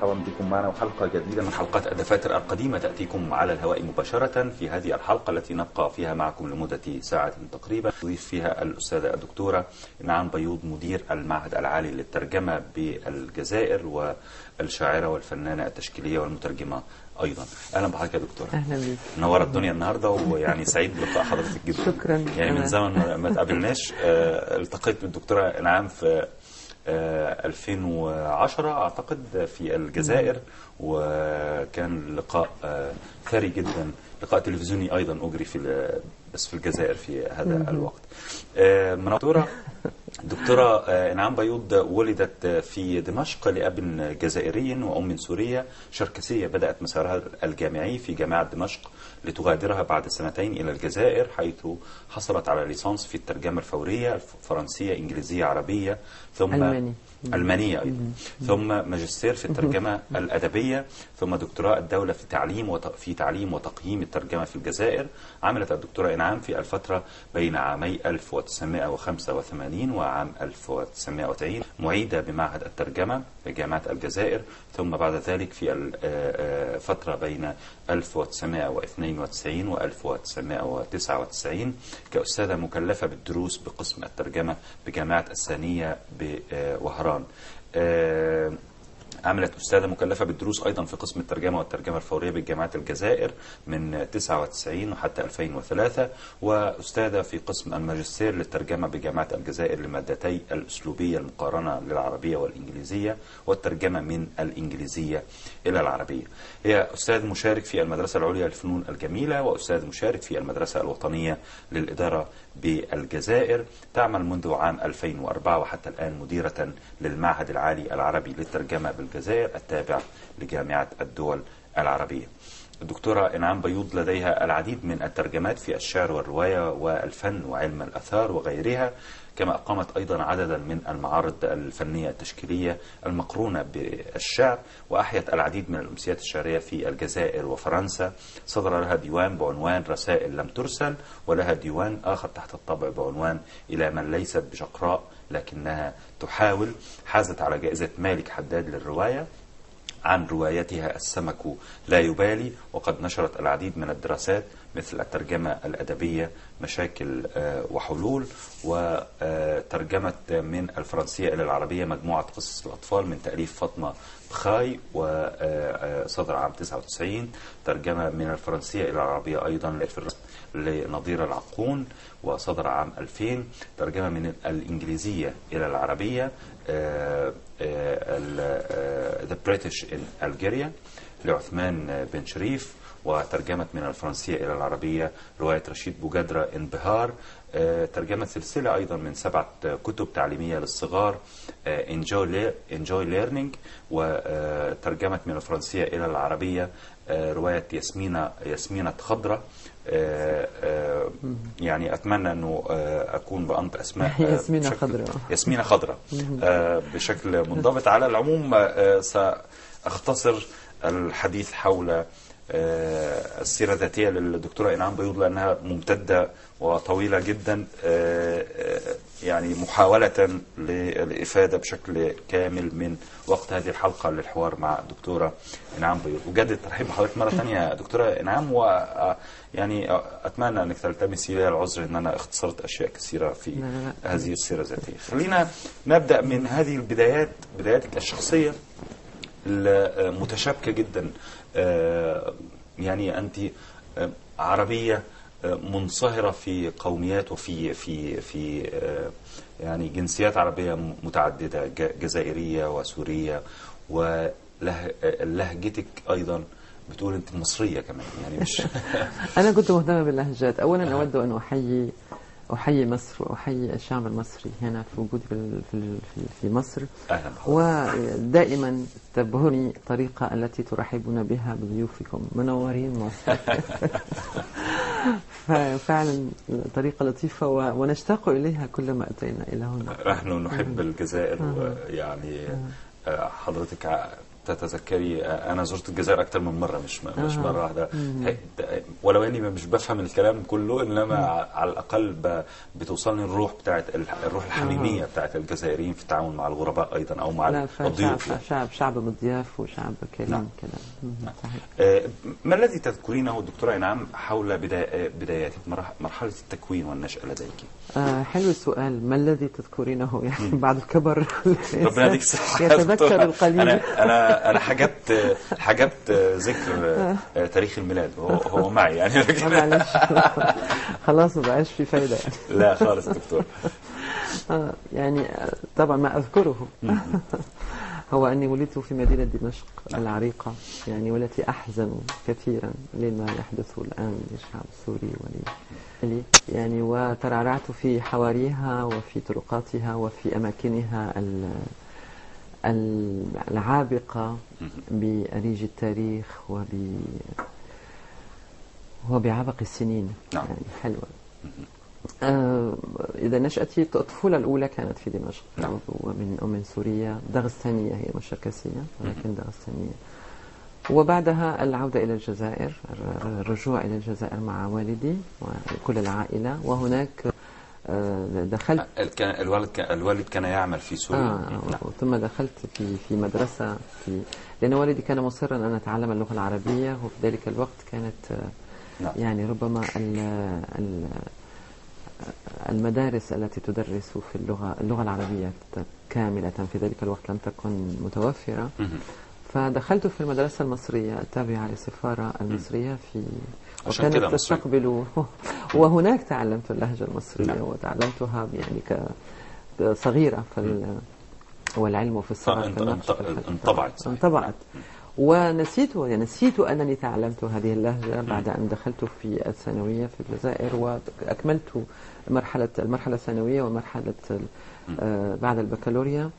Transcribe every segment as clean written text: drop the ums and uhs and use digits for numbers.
ومرحبا بكم معنا وحلقة جديدة من حلقات الدفاتر القديمة تأتيكم على الهواء مباشرة. في هذه الحلقة التي نبقى فيها معكم لمدة ساعة تقريبا نضيف فيها الأستاذة الدكتورة إنعام بيوض، مدير المعهد العالي للترجمة بالجزائر والشاعرة والفنانة التشكيلية والمترجمة أيضا. أهلا بحضرتك يا دكتورة. أهلا بك. نورت الدنيا النهاردة، ويعني سعيد بلقاء حضرتك جدا. شكرا. يعني من زمن ما تقابلناش. التقيت بالدكتورة إنعام في 2010 أعتقد في الجزائر، وكان لقاء ثري جدا، لقاء تلفزيوني أيضا أجري بس في الجزائر في هذا الوقت. دكتورة إنعام بيوض ولدت في دمشق لأب جزائري وأم سورية شركسية. بدأت مسارها الجامعي في جامعة دمشق لتغادرها بعد سنتين إلى الجزائر، حيث حصلت على ليسانس في الترجمة الفورية، فرنسية، إنجليزية، عربية، ثم ألمانية أيضا، ثم ماجستير في الترجمة الأدبية، ثم دكتوراه الدولة في تعليم وتقييم الترجمة في الجزائر. عملت الدكتورة إنعام في الفترة بين عامي 1985 وعام 1990 معيدة بمعهد الترجمة في جامعة الجزائر، ثم بعد ذلك في الفترة بين 1992 و 1999 كأستاذة مكلفة بالدروس بقسم الترجمة بجامعة الثانية بوهران. عملت أستاذة مكلفة بالدروس أيضا في قسم الترجمة والترجمة الفورية بجامعة الجزائر من 99 وحتى 2003، وأستاذة في قسم الماجستير للترجمة بجامعة الجزائر لمادتي الأسلوبية المقارنة للعربية والإنجليزية والترجمة من الإنجليزية إلى العربية. هي أستاذ مشارك في المدرسة العليا للفنون الجميلة، وأستاذ مشارك في المدرسة الوطنية للإدارة بالجزائر. تعمل منذ عام 2004 وحتى الآن مديرة للمعهد العالي العربي للترجمة بالجزائر التابع لجامعة الدول العربية. الدكتورة إنعام بيوض لديها العديد من الترجمات في الشعر والرواية والفن وعلم الآثار وغيرها، كما أقامت أيضا عددا من المعارض الفنية التشكيلية المقرونة بالشعر، وأحيت العديد من الأمسيات الشعرية في الجزائر وفرنسا. صدر لها ديوان بعنوان رسائل لم ترسل، ولها ديوان آخر تحت الطبع بعنوان إلى من ليست بشقراء لكنها تحاول. حازت على جائزة مالك حداد للرواية عن روايتها السمك لا يبالي، وقد نشرت العديد من الدراسات مثل الترجمة الأدبية مشاكل وحلول، وترجمت من الفرنسية إلى العربية مجموعة قصص الأطفال من تأليف فاطمة بخاي، وصدر عام 99. ترجمة من الفرنسية إلى العربية أيضا لنظير العقون، وصدر عام 2000. ترجمة من الإنجليزية إلى العربية The British in Algeria لعثمان بن شريف، وترجمت من الفرنسية إلى العربية رواية رشيد بوجدرة انبهار. ترجمت سلسلة أيضا من 7 كتب تعليمية للصغار Enjoy Learning، وترجمت من الفرنسية إلى العربية رواية ياسمينة خضرة. يعني أتمنى أنه أكون بأنطق أسماء ياسمينة خضرة بشكل منضبط. على العموم سأختصر الحديث حول السيرة الذاتية للدكتورة إنعام بيوض لأنها ممتدة وطويلة جدا، يعني محاولة للإفادة بشكل كامل من وقت هذه الحلقة للحوار مع الدكتورة إنعام بيوض. وجدد ترحيب بحضرتك مرة ثانية دكتورة إنعام، ويعني أتمنى أنك تلتمسي لي العذر أن أنا اختصرت أشياء كثيرة في هذه السيرة الذاتية. خلينا نبدأ من هذه بداياتك الشخصية المتشابكة جدا. يعني أنت عربية منصهرة في قوميات وفي في في يعني جنسيات عربية متعددة، جزائرية وسورية، ولهجتك أيضا بتقول أنت مصرية كمان، يعني مش أنا كنت مهتمة باللهجات. أولا أود أن أحيي مصر وأحيي الشعب المصري هنا في وجودي في مصر. ودائما تبهرني الطريقة التي ترحبون بها بضيوفكم، منورين مصر. ففعلا طريقة لطيفة ونشتاق إليها كلما أتينا إلى هنا. نحن نحب الجزائر، ويعني حضرتك تتذكري أنا زرت الجزائر أكثر من مرة، مش مرة واحدة، ولو إني مش بفهم الكلام كله، إنما على الأقل بتوصلني الروح بتاعت الروح الحميمية بتاعت الجزائريين في التعامل مع الغرباء أيضا أو مع الضيوف. شعب مضياف وشعب كريم. نعم. كلام. ما الذي تذكرينه دكتورة إنعام حول بدايات مرحلة التكوين والنشأة لديك؟ حلو السؤال. ما الذي تذكرينه؟ يعني بعد الكبر ربنا يديك الصحة يتذكر القليل. أنا حجبت ذكر تاريخ الميلاد، هو معي يعني. معلش خلاص ما بقاش في فايدة يعني. لا خالص دكتور. يعني طبعا ما أذكره هو أني ولدت في مدينة دمشق العريقة، يعني والتي أحزن كثيرا لما يحدث الآن للشعب السوري ولي يعني، وترعرعت في حواريها وفي طرقاتها وفي أماكنها العابقة بأريج التاريخ وبعبق السنين. يعني حلوة. إذا نشأتي الطفولة الأولى كانت في دمشق. ومن أم سورية دغستانية، هي مش شركسية ولكن دغستانية. وبعدها العودة إلى الجزائر، الرجوع إلى الجزائر مع والدي وكل العائلة. وهناك دخلت الوالد كان يعمل في سوريا. ثم دخلت في مدرسة لأن والدي كان مصرا أن أتعلم اللغة العربية، وفي ذلك الوقت كانت يعني ربما المدارس التي تدرس في اللغة العربية كاملة في ذلك الوقت لم تكن متوفرة. فدخلت في المدرسة المصرية التابعة للسفارة المصرية وكانت تستقبل وهناك تعلمت اللهجة المصرية. وتعلمتها يعني كصغيرة والعلم في الصغر انطبعت. ونسيت أنني تعلمت هذه اللهجة بعد أن دخلت في الثانوية في الجزائر، وأكملت المرحلة الثانوية ومرحلة بعد البكالوريا.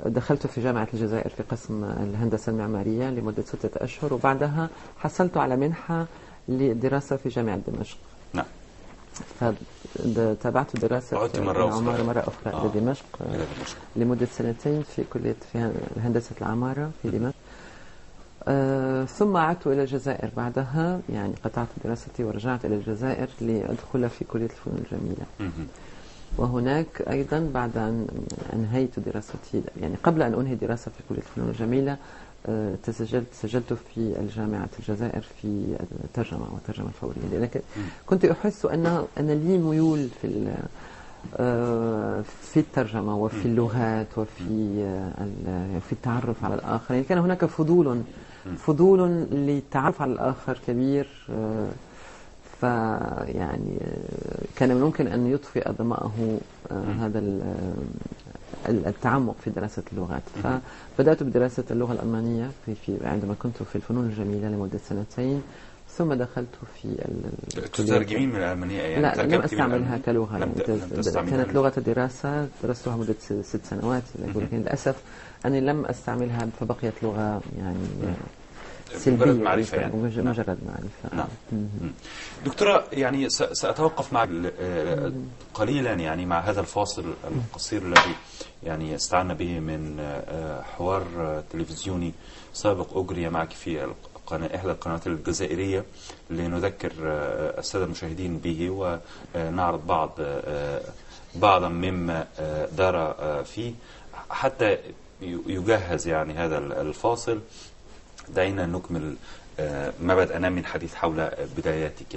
دخلت في جامعة الجزائر في قسم الهندسة المعمارية لمدة 6 أشهر، وبعدها حصلت على منحة للدراسة في جامعة دمشق. نعم. فتابعت دراسة العمارة مرة أخرى لدمشق لمدة 2 في كلية هندسة العمارة في دمشق. ثم عدت إلى الجزائر بعدها، يعني قطعت دراستي ورجعت إلى الجزائر لأدخل في كلية الفنون الجميلة. وهناك أيضا بعد أن أنهيت دراستي، يعني قبل أن أنهي دراسة في كلية الفنون الجميلة، سجلت في الجامعة الجزائر في الترجمة والترجمة الفورية، لأن كنت أحس أن لي ميول في الترجمة وفي اللغات وفي التعرف على الآخر. يعني كان هناك فضول للتعرف على الآخر كبير. فيعني كان ممكن أن يطفئ ظمأه هذا التعمق في دراسة اللغات. فبدأت بدراسة اللغة الألمانية عندما كنت في الفنون الجميلة لمدة 2، ثم دخلت في تترجمين من الألمانية يعني؟ لا، لم أستعملها كلغة يعني. كانت لغة الدراسة درستها مدة 6 سنوات، لكن للأسف أني لم أستعملها، فبقيت لغة يعني سلبية، مجرد معرفة يعني. مجرد معرفة. نعم. دكتورة، يعني سأتوقف معك قليلا يعني مع هذا الفاصل القصير الذي يعني استعنا به من حوار تلفزيوني سابق أجري معك في إحدى القنوات الجزائرية، لنذكر السادة المشاهدين به ونعرض بعضا مما دار فيه حتى يجهز يعني هذا الفاصل. دعينا نكمل ما بدأنا من حديث حول بداياتك.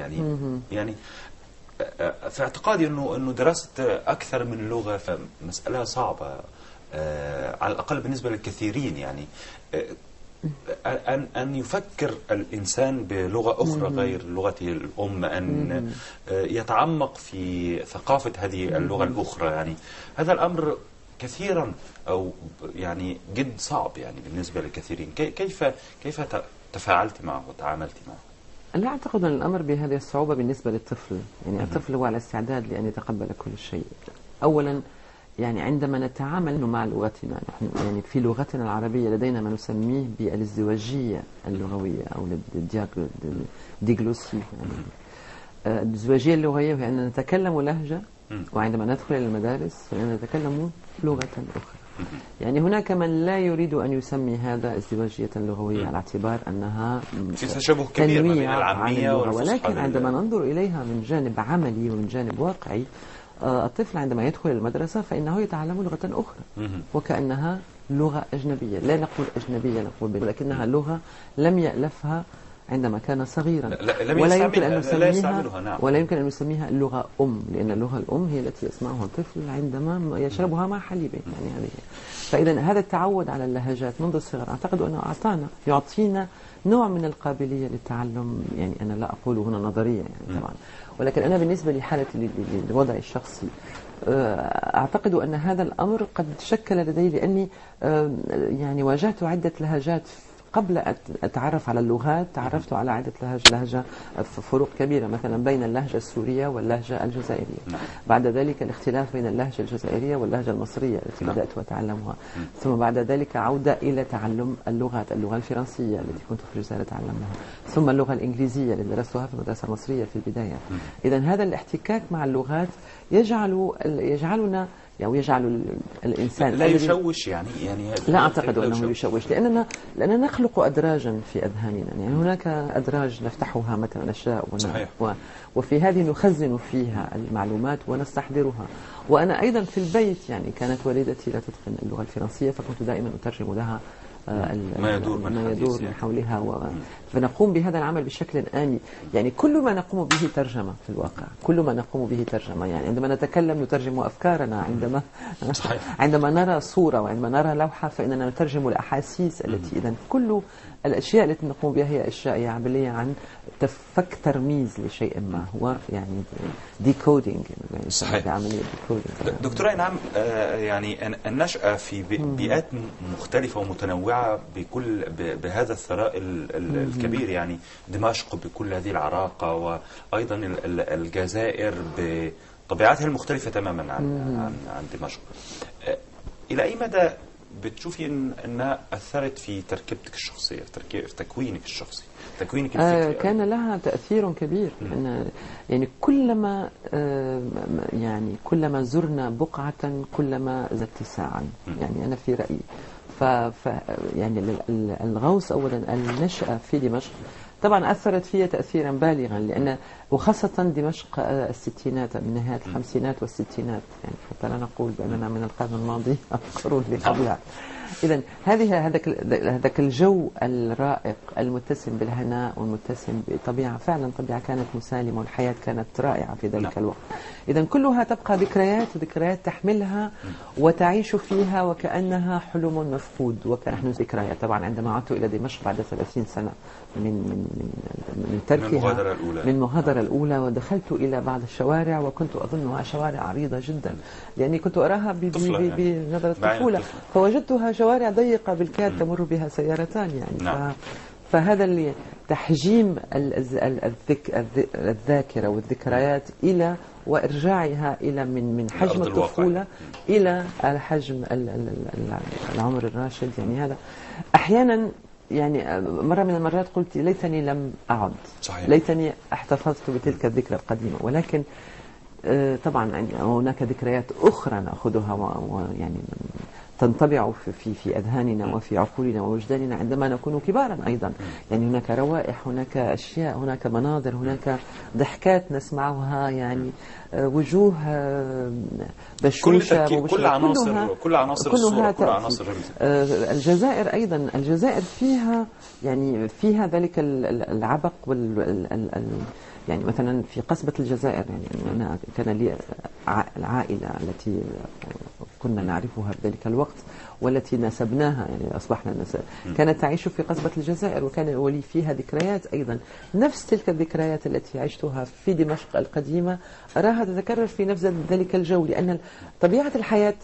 يعني في اعتقادي انه دراسة اكثر من لغة فمسألة صعبة على الاقل بالنسبة للكثيرين. يعني أن يفكر الإنسان بلغة أخرى غير لغته الأم، أن يتعمق في ثقافة هذه اللغة الأخرى. يعني هذا الأمر كثيرا أو يعني جد صعب يعني بالنسبة للكثيرين. كيف تفاعلت معه وتعاملت معه؟ لا أعتقد أن الأمر بهذه الصعوبة بالنسبة للطفل. يعني الطفل هو على استعداد لأن يتقبل كل شيء. أولا يعني عندما نتعامل مع لغتنا، نحن يعني في لغتنا العربية لدينا ما نسميه بالازدواجية اللغوية أو الديجلوسي. يعني الازدواجية اللغوية هي أن نتكلم لهجة، وعندما ندخل إلى المدارس فإننا نتكلم لغة أخرى. يعني هناك من لا يريد أن يسمي هذا ازدواجية لغوية على اعتبار أنها في تشابه كبير ما بين العامية والفصحى، ولكن عندما ننظر إليها من جانب عملي ومن جانب واقعي، الطفل عندما يدخل المدرسة فإنه يتعلم لغة أخرى وكأنها لغة أجنبية. لا نقول أجنبية، نقول لكنها لغة لم يألفها عندما كان صغيرا، ولا يمكن أن نسميها نعم. ولا يمكن أن نسميها لغة لأن اللغة الأم هي التي يسمعها الطفل عندما يشربها مع حليبه. يعني هذه. فإذا هذا التعود على اللهجات منذ الصغر أعتقد أنه يعطينا نوع من القابلية للتعلم. يعني أنا لا أقول هنا نظريا يعني طبعا، ولكن أنا بالنسبة لحالة الوضع الشخصي أعتقد أن هذا الأمر قد شكل لدي، لأني يعني واجهت عدة لهجات قبل أن أتعرف على اللغات. تعرفت على عدة لهجة فروق كبيرة مثلا بين اللهجة السورية واللهجة الجزائرية. بعد ذلك الاختلاف بين اللهجة الجزائرية واللهجة المصرية التي بدأت أتعلمها. ثم بعد ذلك عودة إلى تعلم اللغات، اللغة الفرنسية التي كنت في الجزائر أتعلمها، ثم اللغة الإنجليزية التي درستها في المدرسة المصرية في البداية. إذا هذا الاحتكاك مع اللغات يجعلنا يعني يجعل الإنسان لا يشوش يعني لا أعتقد أنه يشوش، لأننا نخلق أدراجا في أذهاننا. يعني هناك أدراج نفتحها مثلا أشياء وفي هذه نخزن فيها المعلومات ونستحضرها. وأنا أيضا في البيت يعني كانت والدتي لا تتقن اللغة الفرنسية، فكنت دائما أترجم لها ما يدور من حولها فنقوم بهذا العمل بشكل آني. يعني كل ما نقوم به ترجمة في الواقع، كل ما نقوم به ترجمة. يعني عندما نتكلم نترجم أفكارنا، عندما نرى صورة وعندما نرى لوحة فإننا نترجم الأحاسيس التي إذن كل الأشياء التي نقوم بها هي أشياء عملية عن فك ترميز لشيء ما، هو يعني ديكودينج. يعني صحيح. عملية ديكودينج. دكتورة إنعام، يعني النشأة في بيئات مختلفة ومتنوعة بهذا الثراء الكبير، يعني دمشق بكل هذه العراقة، وأيضا الجزائر بطبيعتها المختلفة تماما عن دمشق. إلى أي مدى بتشوفي أنها أثرت في تركيبتك الشخصية، في تكوينك الشخصي، تكوينك الفكري؟ كان لها تأثير كبير. يعني كلما زرنا بقعة كلما زدت اتساعا. يعني أنا في رأيي يعني الغوص أولا النشأة في دمشق طبعا أثرت فيها تأثيرا بالغا، لأن وخاصة دمشق الستينات، من نهاية الخمسينات والستينات، يعني حتى لا نقول بأننا من القرن الماضي أو القرون اللي قبلها. إذن هذاك الجو الرائق المتسم بالهناء والمتسم بطبيعة، فعلا طبيعة كانت مسالمة والحياة كانت رائعة في ذلك الوقت. إذن كلها تبقى ذكريات وتحملها وتعيش فيها وكأنها حلم مفقود. نحن ذكريات طبعا عندما عدت إلى دمشق بعد 30 سنة من تركها، من المغادرة الأولى، ودخلت إلى بعض الشوارع وكنت أظنها شوارع عريضة جدا، لأني كنت أراها بنظرة الطفولة، فوجدتها شوارع ضيقة بالكاد تمر بها سيارتان. يعني فهذا تحجيم الذاكرة والذكريات إلى وإرجاعها إلى من حجم الطفولة إلى حجم العمر الراشد. يعني هذا أحيانا يعني مرة من المرات قلت ليتني لم أعد. صحيح. ليتني احتفظت بتلك الذكرى القديمة، ولكن طبعا هناك ذكريات أخرى نأخذها ويعني تنطبع في أذهاننا وفي عقولنا ووجداننا عندما نكون كبارا أيضا. يعني هناك روائح، هناك أشياء، هناك مناظر، هناك ضحكات نسمعها، يعني وجوه بشوشة، كل عناصر الصورة، كل عناصر الجزائر أيضا، الجزائر فيها ذلك العبق يعني مثلا في قصبة الجزائر، يعني أنا كان لي العائلة التي كنا نعرفها في ذلك الوقت والتي نسبناها، يعني أصبحنا كانت تعيش في قصبة الجزائر، وكان ولي فيها ذكريات أيضا. نفس تلك الذكريات التي عشتها في دمشق القديمة أراها تتكرر في نفس ذلك الجو، لأن طبيعة الحياة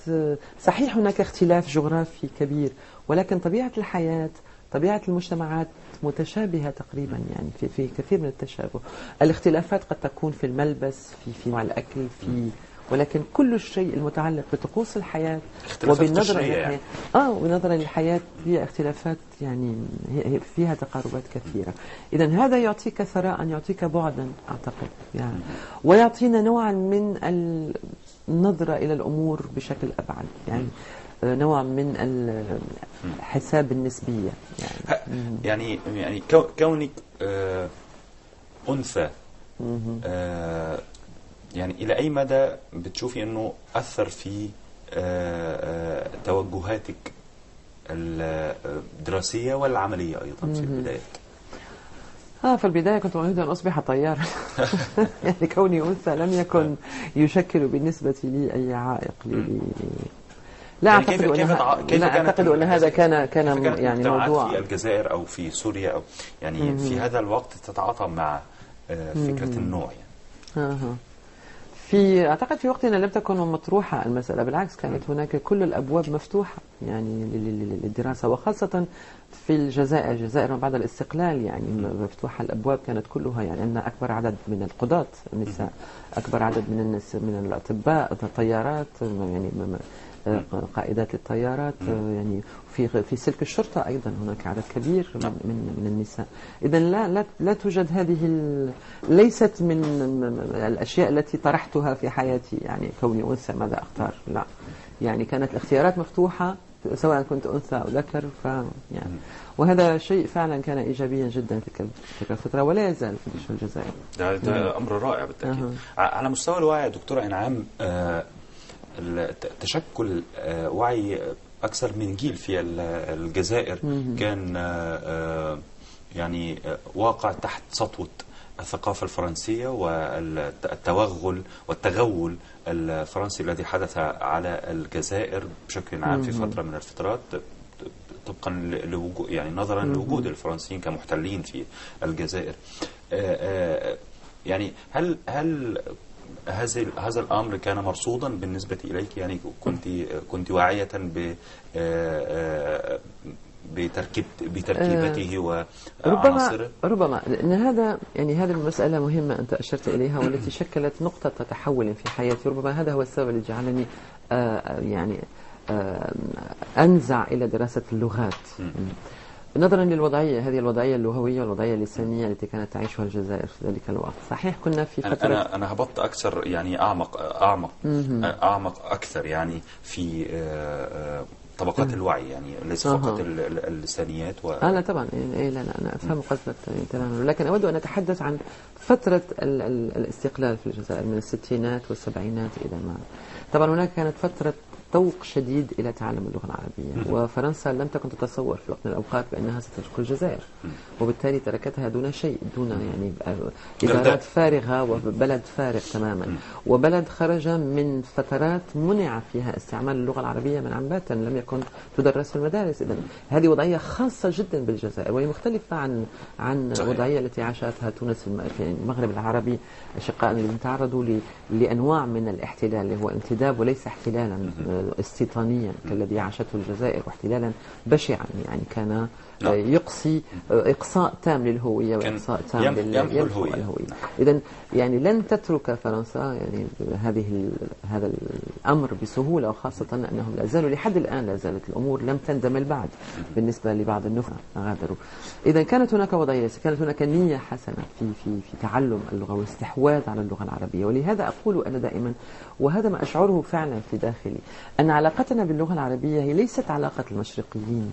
صحيح هناك اختلاف جغرافي كبير، ولكن طبيعة الحياة، طبيعة المجتمعات متشابهة تقريبا، يعني في كثير من التشابه. الاختلافات قد تكون في الملبس، في نوع الأكل، ولكن كل الشيء المتعلق بطقوس الحياة وبالنظرة للحياة ونظرة للحياة هي اختلافات، يعني فيها تقاربات كثيرة. إذن هذا يعطيك ثراء، يعطيك بعدا أعتقد، يعني ويعطينا نوعا من النظرة إلى الأمور بشكل أبعد. يعني نوع من الحساب النسبية يعني كونك أنثى، يعني إلى أي مدى بتشوفي أنه أثر في توجهاتك الدراسية والعملية أيضا في البداية؟ في البداية كنت أريد أن أصبح طيارا. يعني كوني أنثى لم يكن يشكل بالنسبة لي أي عائق لا أعتقد أن هذا كان يعني موضوع في الجزائر أو في سوريا أو يعني في هذا الوقت تتعاطى مع فكرة النوع يعني. أعتقد في وقتنا لم تكن مطروحة المسألة، بالعكس كانت هناك كل الأبواب مفتوحة يعني للدراسة، وخاصة في الجزائر ما بعد الاستقلال يعني مفتوحة الأبواب كانت كلها. يعني أن أكبر عدد من القضاة النساء، أكبر عدد من الأطباء، الطيارات يعني قائدات الطيارات، يعني في سلك الشرطة أيضا هناك عدد كبير من النساء. إذا لا توجد هذه ليست من الأشياء التي طرحتها في حياتي، يعني كوني أنثى ماذا أختار، لا يعني كانت الاختيارات مفتوحة سواء كنت أنثى أو ذكر. يعني وهذا شيء فعلا كان إيجابيا جدا في تلك الفترة ولا يزال في الجزائر. ده أمر رائع بالتأكيد. على مستوى الوعي دكتورة إنعام، تشكل وعي أكثر من جيل في الجزائر كان يعني واقع تحت سطوة الثقافة الفرنسية والتوغل والتغول الفرنسي الذي حدث على الجزائر بشكل عام في فترة من الفترات، طبقا لوجود يعني نظرا لوجود الفرنسيين كمحتلين في الجزائر. يعني هل هذا الأمر كان مرصودا بالنسبة إليك؟ يعني كنت واعية بتركيبته وعناصره؟ ربما لأن هذه المسألة مهمة أنت أشرت إليها، والتي شكلت نقطة تحول في حياتي. ربما هذا هو السبب اللي جعلني يعني أنزع إلى دراسة اللغات، نظرا للوضعية هذه، الوضعية اللغوية والوضعية اللسانية التي كانت تعيشها الجزائر في ذلك الوقت. صحيح كنا في فترة أنا هبطت أكثر يعني أعمق أكثر يعني في طبقات الوعي، يعني ليس فقط اللسانيات لا طبعا لا أنا أفهم قصدك تماما، لكن أود أن أتحدث عن فترة الاستقلال في الجزائر من الستينات والسبعينات إلى ما. طبعا هناك كانت فترة ذوق شديد إلى تعلم اللغة العربية، وفرنسا لم تكن تتصور في وقت من الأوقات بأنها ستترك الجزائر، وبالتالي تركتها دون شيء، دون يعني إدارات فارغة وبلد فارغ تماما، وبلد خرج من فترات منع فيها استعمال اللغة العربية من عنباتا، لم يكن تدرس في المدارس. إذن هذه وضعية خاصة جدا بالجزائر، وهي مختلفة عن الوضعية التي عاشتها تونس في المغرب العربي. أشقاء الذين تعرضوا لأنواع من الاحتلال اللي هو انتداب وليس احتلالا استيطانيا كالذي عاشته الجزائر، واحتلالا بشعا يعني كان يقصي إقصاء تام للهوية وإقصاء تام للهوية. إذن يعني لن تترك فرنسا يعني هذا الأمر بسهولة، وخاصة أنهم لا زالوا لحد الآن لا زالت الأمور لم تندمل بعد بالنسبة لبعض النفع غادروا. إذا كانت هناك وضعية، كانت هناك نية حسنة في تعلم اللغة والاستحواذ على اللغة العربية. ولهذا أقول أنا دائما، وهذا ما أشعره فعلا في داخلي، أن علاقتنا باللغة العربية هي ليست علاقة المشرقيين.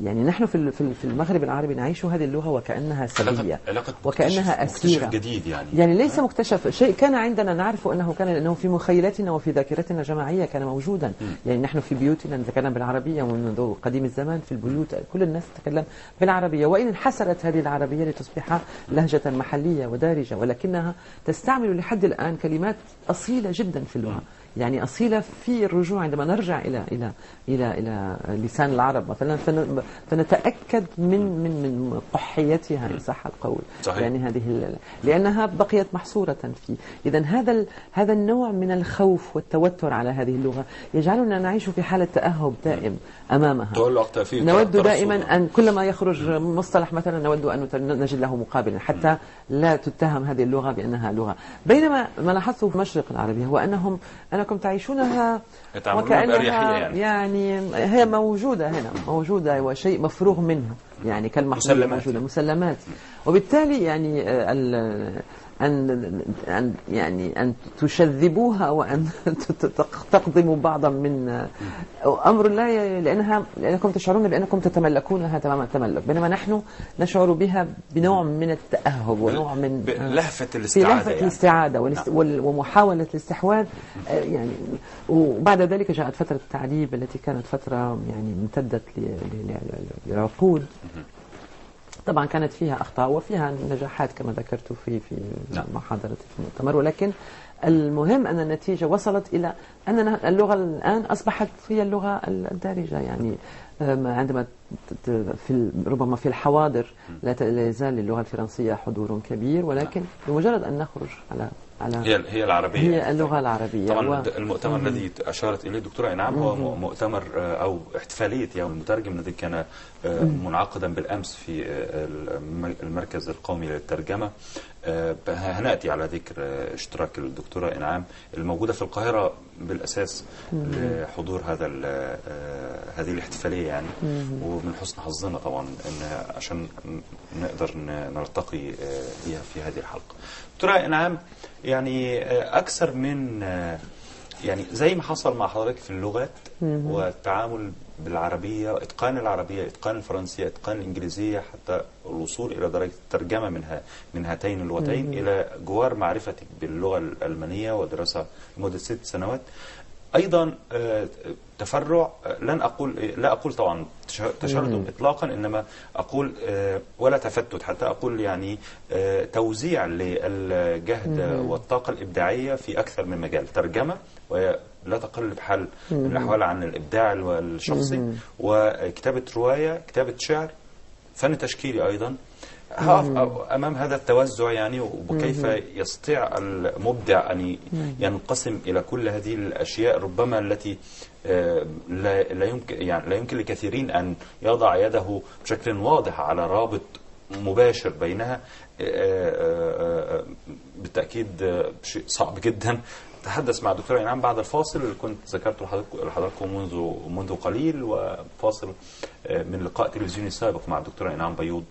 يعني نحن في المغرب العربي نعيش هذه اللغة وكأنها سرية، وكأنها أسيرة جديد يعني ليس مكتشف شيء كان عندنا نعرف أنه كان، لأنه في مخيلتنا وفي ذاكرتنا الجماعية كان موجودا. يعني نحن في بيوتنا نتكلم بالعربية منذ قديم الزمان، في البيوت كل الناس تتكلم بالعربية، وإن انحسرت هذه العربية لتصبح لهجة محلية ودارجة، ولكنها تستعمل لحد الآن كلمات أصيلة جدا في اللغة، يعني أصيلة في الرجوع. عندما نرجع إلى لسان العرب مثلا فنتأكد من قحيتها إن صح القول. صحيح. يعني لأنها بقيت محصورة فيه. إذن هذا النوع من الخوف والتوتر على هذه اللغة يجعلنا نعيش في حالة تأهب دائم أمامها. نود دائما أن كلما يخرج مصطلح مثلا نود أن نجد له مقابلا، حتى لا تتهم هذه اللغة بأنها لغة. بينما ما لاحظته في مشرق العربية هو أنكم تعيشونها وكأنها يعني هي موجودة هنا، موجودة وشيء مفروغ منه، يعني كالمحصول موجودة، مسلمات. وبالتالي يعني أن تشذبوها وأن تقضموا بعضا من أمر لا، لأنكم تشعرون بأنكم تتملكونها تمام التملك، بينما نحن نشعر بها بنوع من التأهب ونوع من لهفة الاستعادة ومحاولة الاستحواذ يعني. وبعد ذلك جاءت فترة التعذيب التي كانت فترة يعني امتدت لعقود. طبعا كانت فيها أخطاء وفيها نجاحات كما ذكرت في محاضرتي في المؤتمر، ولكن المهم أن النتيجة وصلت إلى أننا اللغة الآن أصبحت هي اللغة الدارجة. يعني عندما ربما في الحواضر لا يزال للغة الفرنسية حضور كبير، ولكن بمجرد أن نخرج على هي العربية، هي اللغة العربية. طبعا المؤتمر الذي أشارت إليه دكتورة إنعام هو مؤتمر أو احتفالية يوم المترجم الذي كان منعقدا بالأمس في المركز القومي للترجمة. هنأتي على ذكر اشتراك الدكتورة إنعام الموجودة في القاهرة بالأساس لحضور هذه الاحتفالية يعني. ومن حسن حظنا طبعا إن عشان نقدر نلتقي بها في هذه الحلقة. دكتورة إنعام، يعني أكثر من يعني زي ما حصل مع حضرتك في اللغات والتعامل بالعربية، إتقان العربية، إتقان الفرنسية، إتقان الإنجليزية، حتى الوصول إلى درجة الترجمة من هاتين اللغتين، إلى جوار معرفتك باللغة الألمانية ودراسة لمدة 6 سنوات. أيضا تفرع، لا أقول طبعا تشردم إطلاقا، إنما أقول ولا تفتت، حتى أقول يعني توزيع للجهد والطاقة الإبداعية في أكثر من مجال. ترجمة ولا تقل بحال من الأحوال عن الإبداع الشخصي، وكتابة رواية، كتابة شعر، فن تشكيلي أيضا. أمام هذا التوزع يعني، وكيف يستطيع المبدع أن ينقسم إلى كل هذه الأشياء ربما التي لا يمكن لكثيرين أن يضع يده بشكل واضح على رابط مباشر بينها. بالتأكيد شيء صعب جدا. تحدث مع الدكتورة إنعام بعد الفاصل اللي كنت ذكرته لحضراتكم منذ قليل، وفاصل من لقاء تلفزيوني سابق مع الدكتورة إنعام بيوض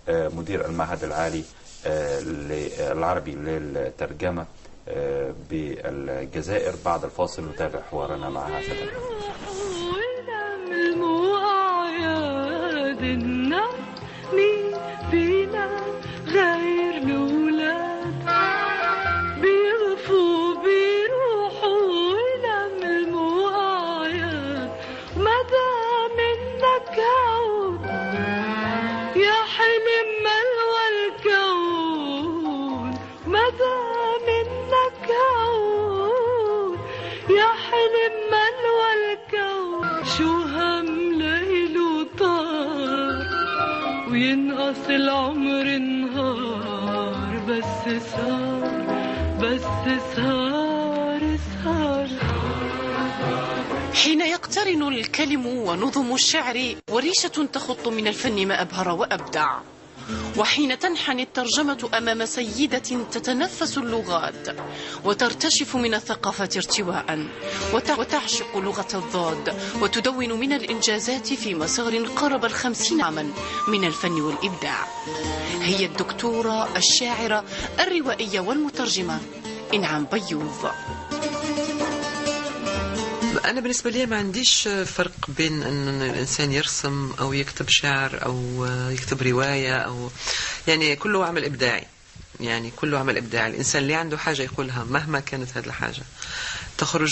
مدير المعهد العالي العربي للترجمة بالجزائر. بعد الفاصل نتابع حوارنا معها وينقص العمر نهار، بس سهر. حين يقترن الكلم ونظم الشعر وريشة تخط من الفن ما أبهر وأبدع، وحين تنحني الترجمة أمام سيدة تتنفس اللغات وترتشف من الثقافة ارتواء وتعشق لغة الضاد وتدون من الإنجازات في مسار قرب 50 عاما من الفن والإبداع، هي الدكتورة الشاعرة الروائية والمترجمة إنعام بيوض. أنا بالنسبة لي ما عنديش فرق بين أن الإنسان يرسم أو يكتب شعر أو يكتب رواية، أو يعني كله عمل إبداعي. يعني كله عمل إبداعي. الإنسان اللي عنده حاجة يقولها مهما كانت هذه الحاجة تخرج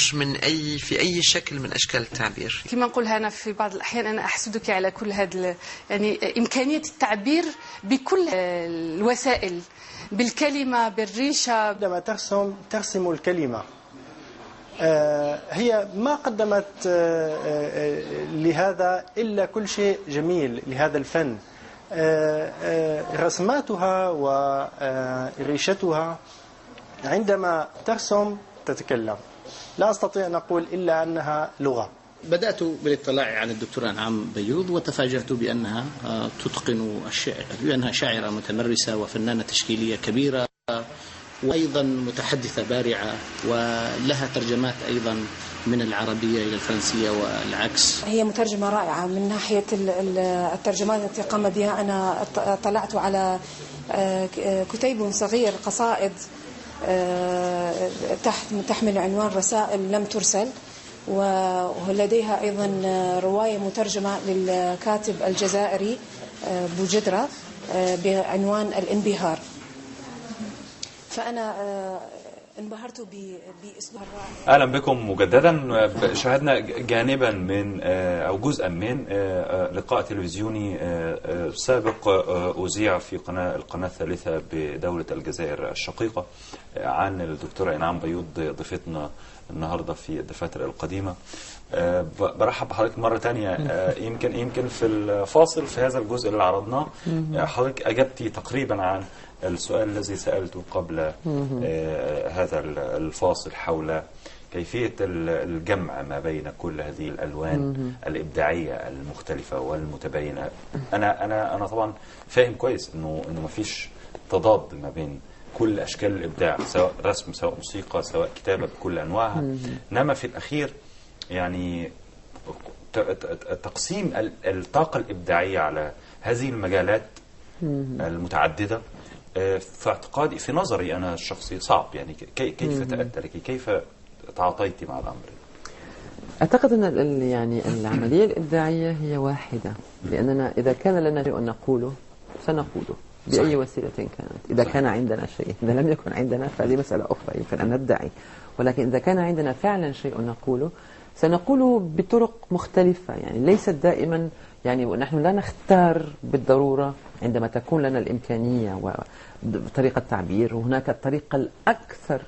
في أي شكل من أشكال التعبير. كما نقولها أنا في بعض الأحيان، أنا أحسدك على كل هذا يعني إمكانية التعبير بكل الوسائل، بالكلمة، بالريشة. عندما ترسم الكلمة، هي ما قدمت لهذا إلا كل شيء جميل لهذا الفن. رسماتها وريشتها عندما ترسم تتكلم. لا أستطيع أن أقول إلا أنها لغة. بدأت بالاطلاع عن الدكتورة إنعام بيوض وتفاجأت بأنها تتقن الشعر، بأنها شاعرة متمرسة وفنانة تشكيلية كبيرة، وأيضا متحدثة بارعة ولها ترجمات أيضا من العربية إلى الفرنسية والعكس. هي مترجمة رائعة من ناحية الترجمات التي قام بها. أنا طلعت على كتيب صغير قصائد تحمل عنوان رسائل لم ترسل، ولديها أيضا رواية مترجمة للكاتب الجزائري بوجدرة بعنوان الانبهار. فأنا انبهرت باسلوبها الرائع. اهلا بكم مجددا. شاهدنا جانبا من او جزءا من لقاء تلفزيوني سابق اذيع في القناه الثالثه بدوله الجزائر الشقيقه عن الدكتوره إنعام بيوض ضيفتنا النهارده في الدفاتر القديمه. برحب بحضرتك مره ثانيه. يمكن في الفاصل في هذا الجزء اللي عرضناه حضرتك اجبتي تقريبا عن السؤال الذي سألته قبل هذا الفاصل حول كيفية الجمع ما بين كل هذه الألوان الإبداعية المختلفة والمتباينة. أنا طبعا فاهم كويس إنه ما فيش تضاد ما بين كل أشكال الإبداع، سواء رسم سواء موسيقى سواء كتابة بكل أنواعها. إنما في الأخير يعني تقسيم الطاقة الإبداعية على هذه المجالات المتعددة في اعتقادي في نظري أنا الشخصي صعب. يعني كيف تأتى لك؟ كيف تعاطيتي مع الأمر؟ أعتقد أن يعني العملية الإبداعية هي واحدة، لأننا إذا كان لنا شيء نقوله سنقوله بأي وسيلة كانت. إذا كان عندنا شيء، إذا لم يكن عندنا فهذه مسألة أخرى يمكن أن ندعي، ولكن إذا كان عندنا فعلا شيء نقوله سنقوله بطرق مختلفة. يعني ليست دائما، يعني نحن لا نختار بالضرورة عندما تكون لنا الإمكانية وطريقة تعبير، وهناك الطريقة الأكثر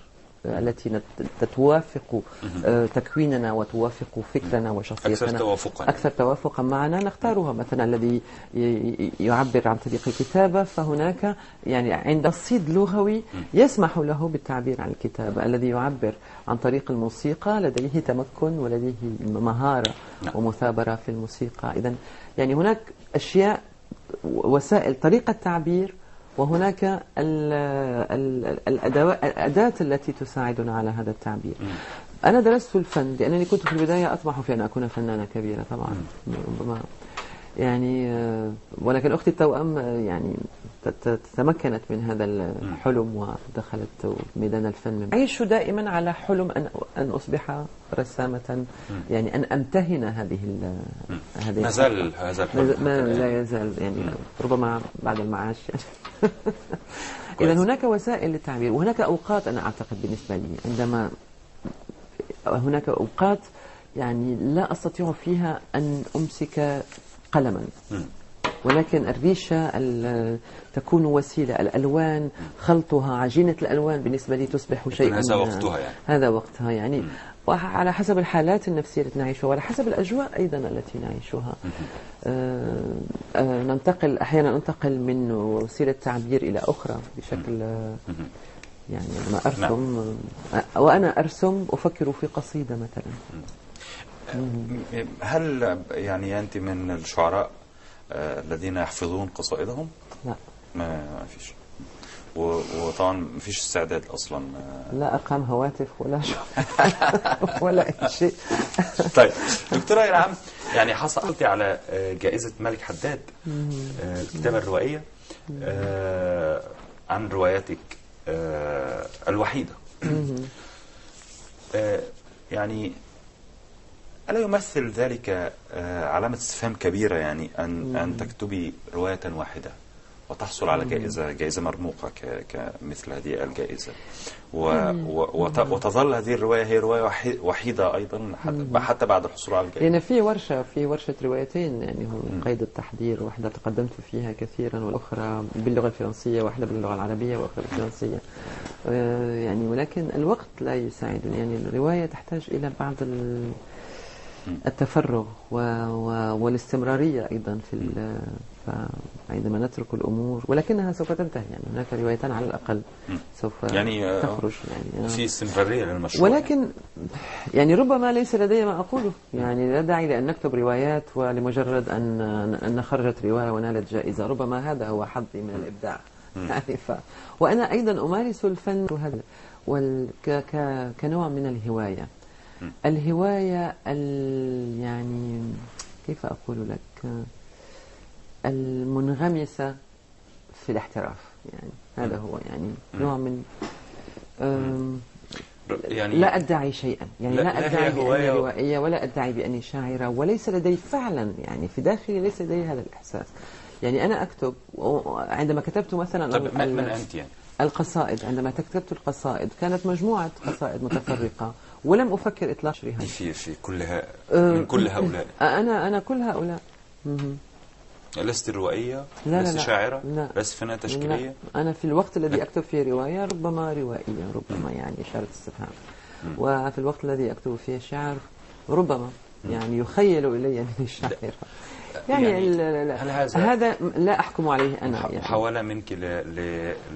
التي تتوافق تكويننا وتوافق فكرنا وشخصيتنا أكثر توافقا معنا نختارها. مثلا الذي يعبر عن طريق الكتابة فهناك يعني عند الصيد لغوي يسمح له بالتعبير عن الكتابة. الذي يعبر عن طريق الموسيقى لديه تمكن ولديه مهارة ومثابرة في الموسيقى. إذن يعني هناك أشياء وسائل طريقة تعبير، وهناك الأداة التي تساعدنا على هذا التعبير. أنا درست الفن لأنني كنت في البداية أطمح في أن أكون فنانة كبيرة طبعا، ربما يعني، ولكن أختي التوأم يعني تمكنت من هذا الحلم ودخلت ميدان الفن. أعيش دائما على حلم أن أصبح رسامة، يعني أن أمتهن هذه ما زال هذا الحلم ما لا يزال، يعني ربما بعد المعاش يعني. إذا هناك وسائل للتعبير، وهناك أوقات أنا أعتقد بالنسبة لي عندما هناك أوقات يعني لا أستطيع فيها أن أمسك قلما، ولكن الريشة تكون وسيلة. الألوان خلطها، عجينة الألوان بالنسبة لي تصبح شيء. هذا وقتها يعني. هذا وقتها يعني، وعلى حسب الحالات النفسية التي نعيشها وعلى حسب الأجواء أيضا التي نعيشها. أحيانا ننتقل من وسيلة تعبير إلى أخرى بشكل يعني لما أرسم وأنا أرسم أفكر في قصيدة مثلا. هل يعني أنت من الشعراء الذين يحفظون قصائدهم؟ لا، ما فيش. وطبعا ما فيش استعداد أصلا. لا أرقام هواتف ولا ولا أي شيء. طيب دكتورة إنعام، يعني حصلتي على جائزة ملك حداد الكتابة الروائية عن رواياتك الوحيدة. يعني ألا يمثل ذلك علامة استفهام كبيرة، يعني أن تكتبي رواية واحدة وتحصل على جائزة مرموقة كمثل هذه الجائزة، وتظل هذه الرواية هي رواية وحيدة أيضا حتى بعد الحصول على الجائزة؟ لأن في ورشة روايتين يعني قيد التحضير، واحدة تقدمت فيها كثيرا والأخرى باللغة الفرنسية، واحدة باللغة العربية وأخرى بالفرنسية. يعني ولكن الوقت لا يساعدني، يعني الرواية تحتاج إلى بعض التفرغ والاستمرارية أيضا عندما نترك الأمور، ولكنها سوف تنتهي. يعني هناك روايتان على الأقل سوف يعني تخرج، يعني في استمرارية للمشروع. ولكن يعني ربما ليس لدي ما أقوله، يعني لا داعي لأن نكتب روايات ولمجرد أن خرجت رواية ونالت جائزة. ربما هذا هو حظي من الإبداع، يعني وأنا أيضا أمارس الفن كنوع من الهواية. الهواية يعني كيف أقول لك، المنغمسة في الاحتراف، يعني هذا هو يعني نوع من يعني لا أدعي شيئا، يعني لا أدعي بأني روائية ولا أدعي بأني شاعرة، وليس لدي فعلا يعني في داخلي ليس لدي هذا الإحساس. يعني أنا أكتب، عندما كتبت مثلا طب من أنت يعني؟ القصائد، عندما كتبت القصائد كانت مجموعة قصائد متفرقة ولم أفكر إطلاق شريها في كلها من كل هؤلاء. أنا كل هؤلاء. لست روائية؟ لا لست لا شاعرة؟ لا. لست فنانة تشكيلية؟ لا. أنا في الوقت الذي أكتب فيه رواية ربما روائية، ربما يعني إشارة استفهام. وفي الوقت الذي أكتب فيه شعر ربما يعني يخيل إلي أنني شاعرة. يعني هذا لا أحكم عليه أنا. يعني محاولة منك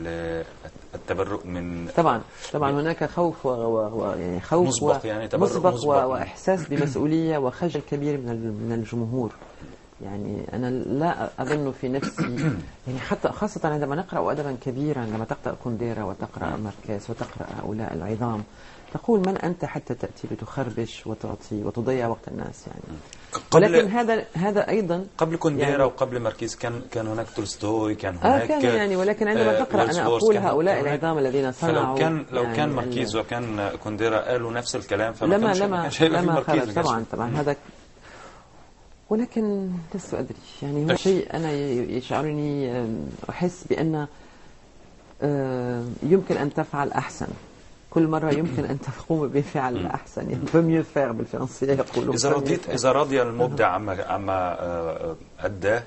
للتبرؤ من طبعا هناك خوف يعني خوف مسبق، يعني تبرؤ مسبق وإحساس بمسؤولية وخجل كبير من الجمهور. يعني أنا لا أظن في نفسي يعني حتى خاصة عندما نقرأ أدبا كبيرا، عندما تقرأ كونديرا وتقرأ ماركيز وتقرأ هؤلاء العظام، تقول من أنت حتى تأتي لتخربش وتعطي وتضيع وقت الناس يعني. ولكن هذا أيضا قبل كونديرا يعني وقبل ماركيز كان هناك تولستوي، كان هناك كان يعني، ولكن عندما تقرأ أنا أقول هؤلاء العظام الذين صنعوا، لو كان يعني ماركيز وكان كونديرا قالوا نفس الكلام فما كانش هيبقى في ماركيز. طبعا هذا، ولكن لست أدري يعني هو شيء أنا يشعرني أحس بأن يمكن أن تفعل أحسن، كل مرة يمكن أن تقوم بفعل أحسن، يعني فميو فير بالفرنسية يقولون. إذا رضي المبدع عما أداه،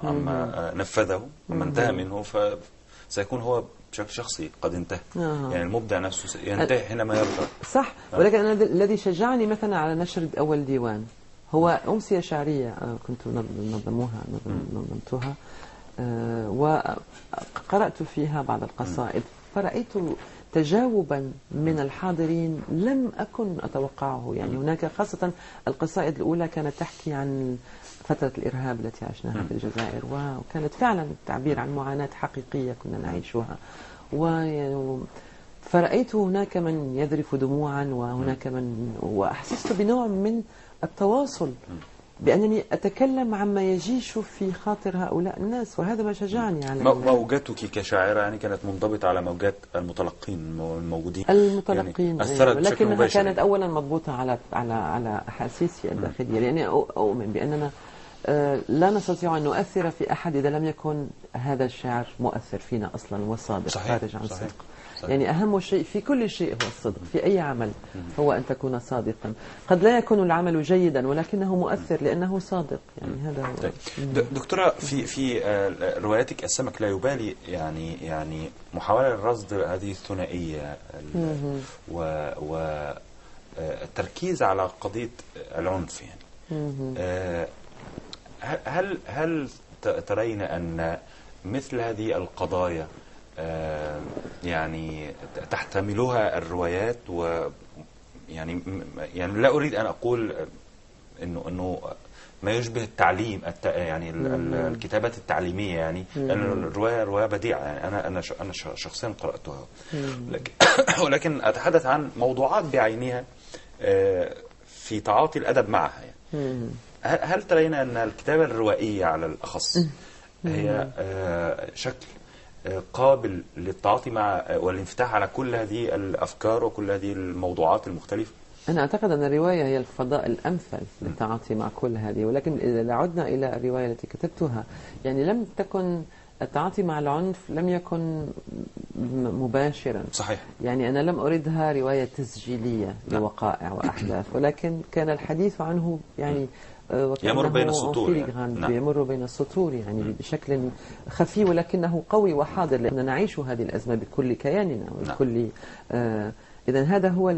عما نفذه، عما انتهى منه، فسيكون هو بشكل شخصي قد انتهى. يعني المبدع نفسه ينتهي حينما يرضى. صح. ولكن أنا الذي شجعني مثلا على نشر أول ديوان هو أمسية شعرية كنت نظمتها وقرأت فيها بعض القصائد، فرأيت تجاوبا من الحاضرين لم أكن أتوقعه. يعني هناك خاصة القصائد الأولى كانت تحكي عن فترة الإرهاب التي عشناها في الجزائر، وكانت فعلا تعبير عن معاناة حقيقية كنا نعيشها. فرأيت هناك من يذرف دموعا، وهناك من، وأحسست بنوع من التواصل، بأنني أتكلم عما يجيش في خاطر هؤلاء الناس، وهذا ما شجعني على موجاتك كشاعرة يعني كانت منضبطة على موجات المتلقين الموجودين، المتلقين يعني أثرت بشكل لكنها مباشر. كانت أولا مضبوطة على أحاسيسي الداخلية، لأني أؤمن بأننا لا نستطيع أن نؤثر في أحد إذا لم يكن هذا الشعر مؤثر فينا أصلا وصادق، خارج عن صدق. يعني أهم شيء في كل شيء هو الصدق، في أي عمل هو أن تكون صادقا. قد لا يكون العمل جيدا ولكنه مؤثر لأنه صادق، يعني هذا هو. دكتورة، في رواياتك السمك لا يبالي يعني محاولة لرصد هذه الثنائية والتركيز على قضية العنف يعني. هل ترين أن مثل هذه القضايا يعني تحتملها الروايات، يعني لا أريد أن أقول إنه ما يشبه التعليم يعني الكتابات التعليمية، يعني لأن الرواية رواية بديعة، يعني أنا شخصيا قرأتها، ولكن أتحدث عن موضوعات بعينها في تعاطي الأدب معها يعني. هل ترين أن الكتابة الروائية على الأخص هي شكل قابل للتعاطي مع والانفتاح على كل هذه الأفكار وكل هذه الموضوعات المختلفة؟ أنا أعتقد أن الرواية هي الفضاء الأمثل للتعاطي مع كل هذه، ولكن إذا عدنا إلى الرواية التي كتبتها، يعني لم تكن التعاطي مع العنف لم يكن مباشرا. صحيح. يعني أنا لم أردها رواية تسجيلية لوقائع وأحداث، ولكن كان الحديث عنه يعني يمر بين السطور، يمر بين السطور يعني بشكل خفي ولكنه قوي وحاضر، لأننا نعيش هذه الأزمة بكل كياننا وبكل إذا هذا هو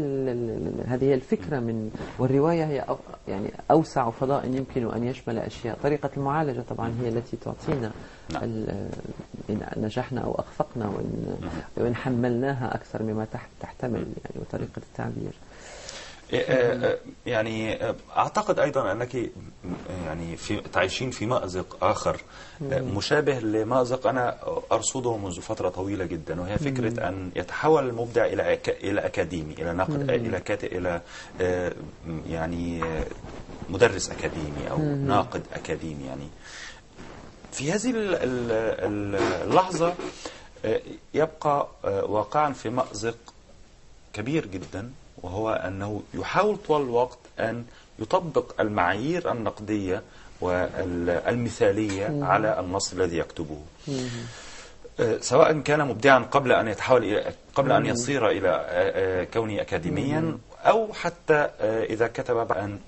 هذه الفكرة من، والرواية هي يعني أوسع فضاء يمكن أن يشمل أشياء. طريقة المعالجة طبعا هي التي تعطينا إن نجحنا أو أخفقنا، وإن حملناها أكثر مما تحتمل يعني، وطريقة التعبير. يعني أعتقد أيضا أنك يعني تعيشين في مأزق آخر مشابه لمأزق أنا أرصده منذ فترة طويلة جدا، وهي فكرة أن يتحول المبدع إلى أكاديمي، إلى ناقد، إلى كاتب، إلى يعني مدرس أكاديمي أو ناقد أكاديمي. يعني في هذه اللحظة يبقى واقعا في مأزق كبير جدا، وهو أنه يحاول طوال الوقت أن يطبق المعايير النقدية والمثالية على النص الذي يكتبه، سواء كان مبدعا قبل أن يصير إلى كونه أكاديميا، أو حتى إذا كتب بعد أن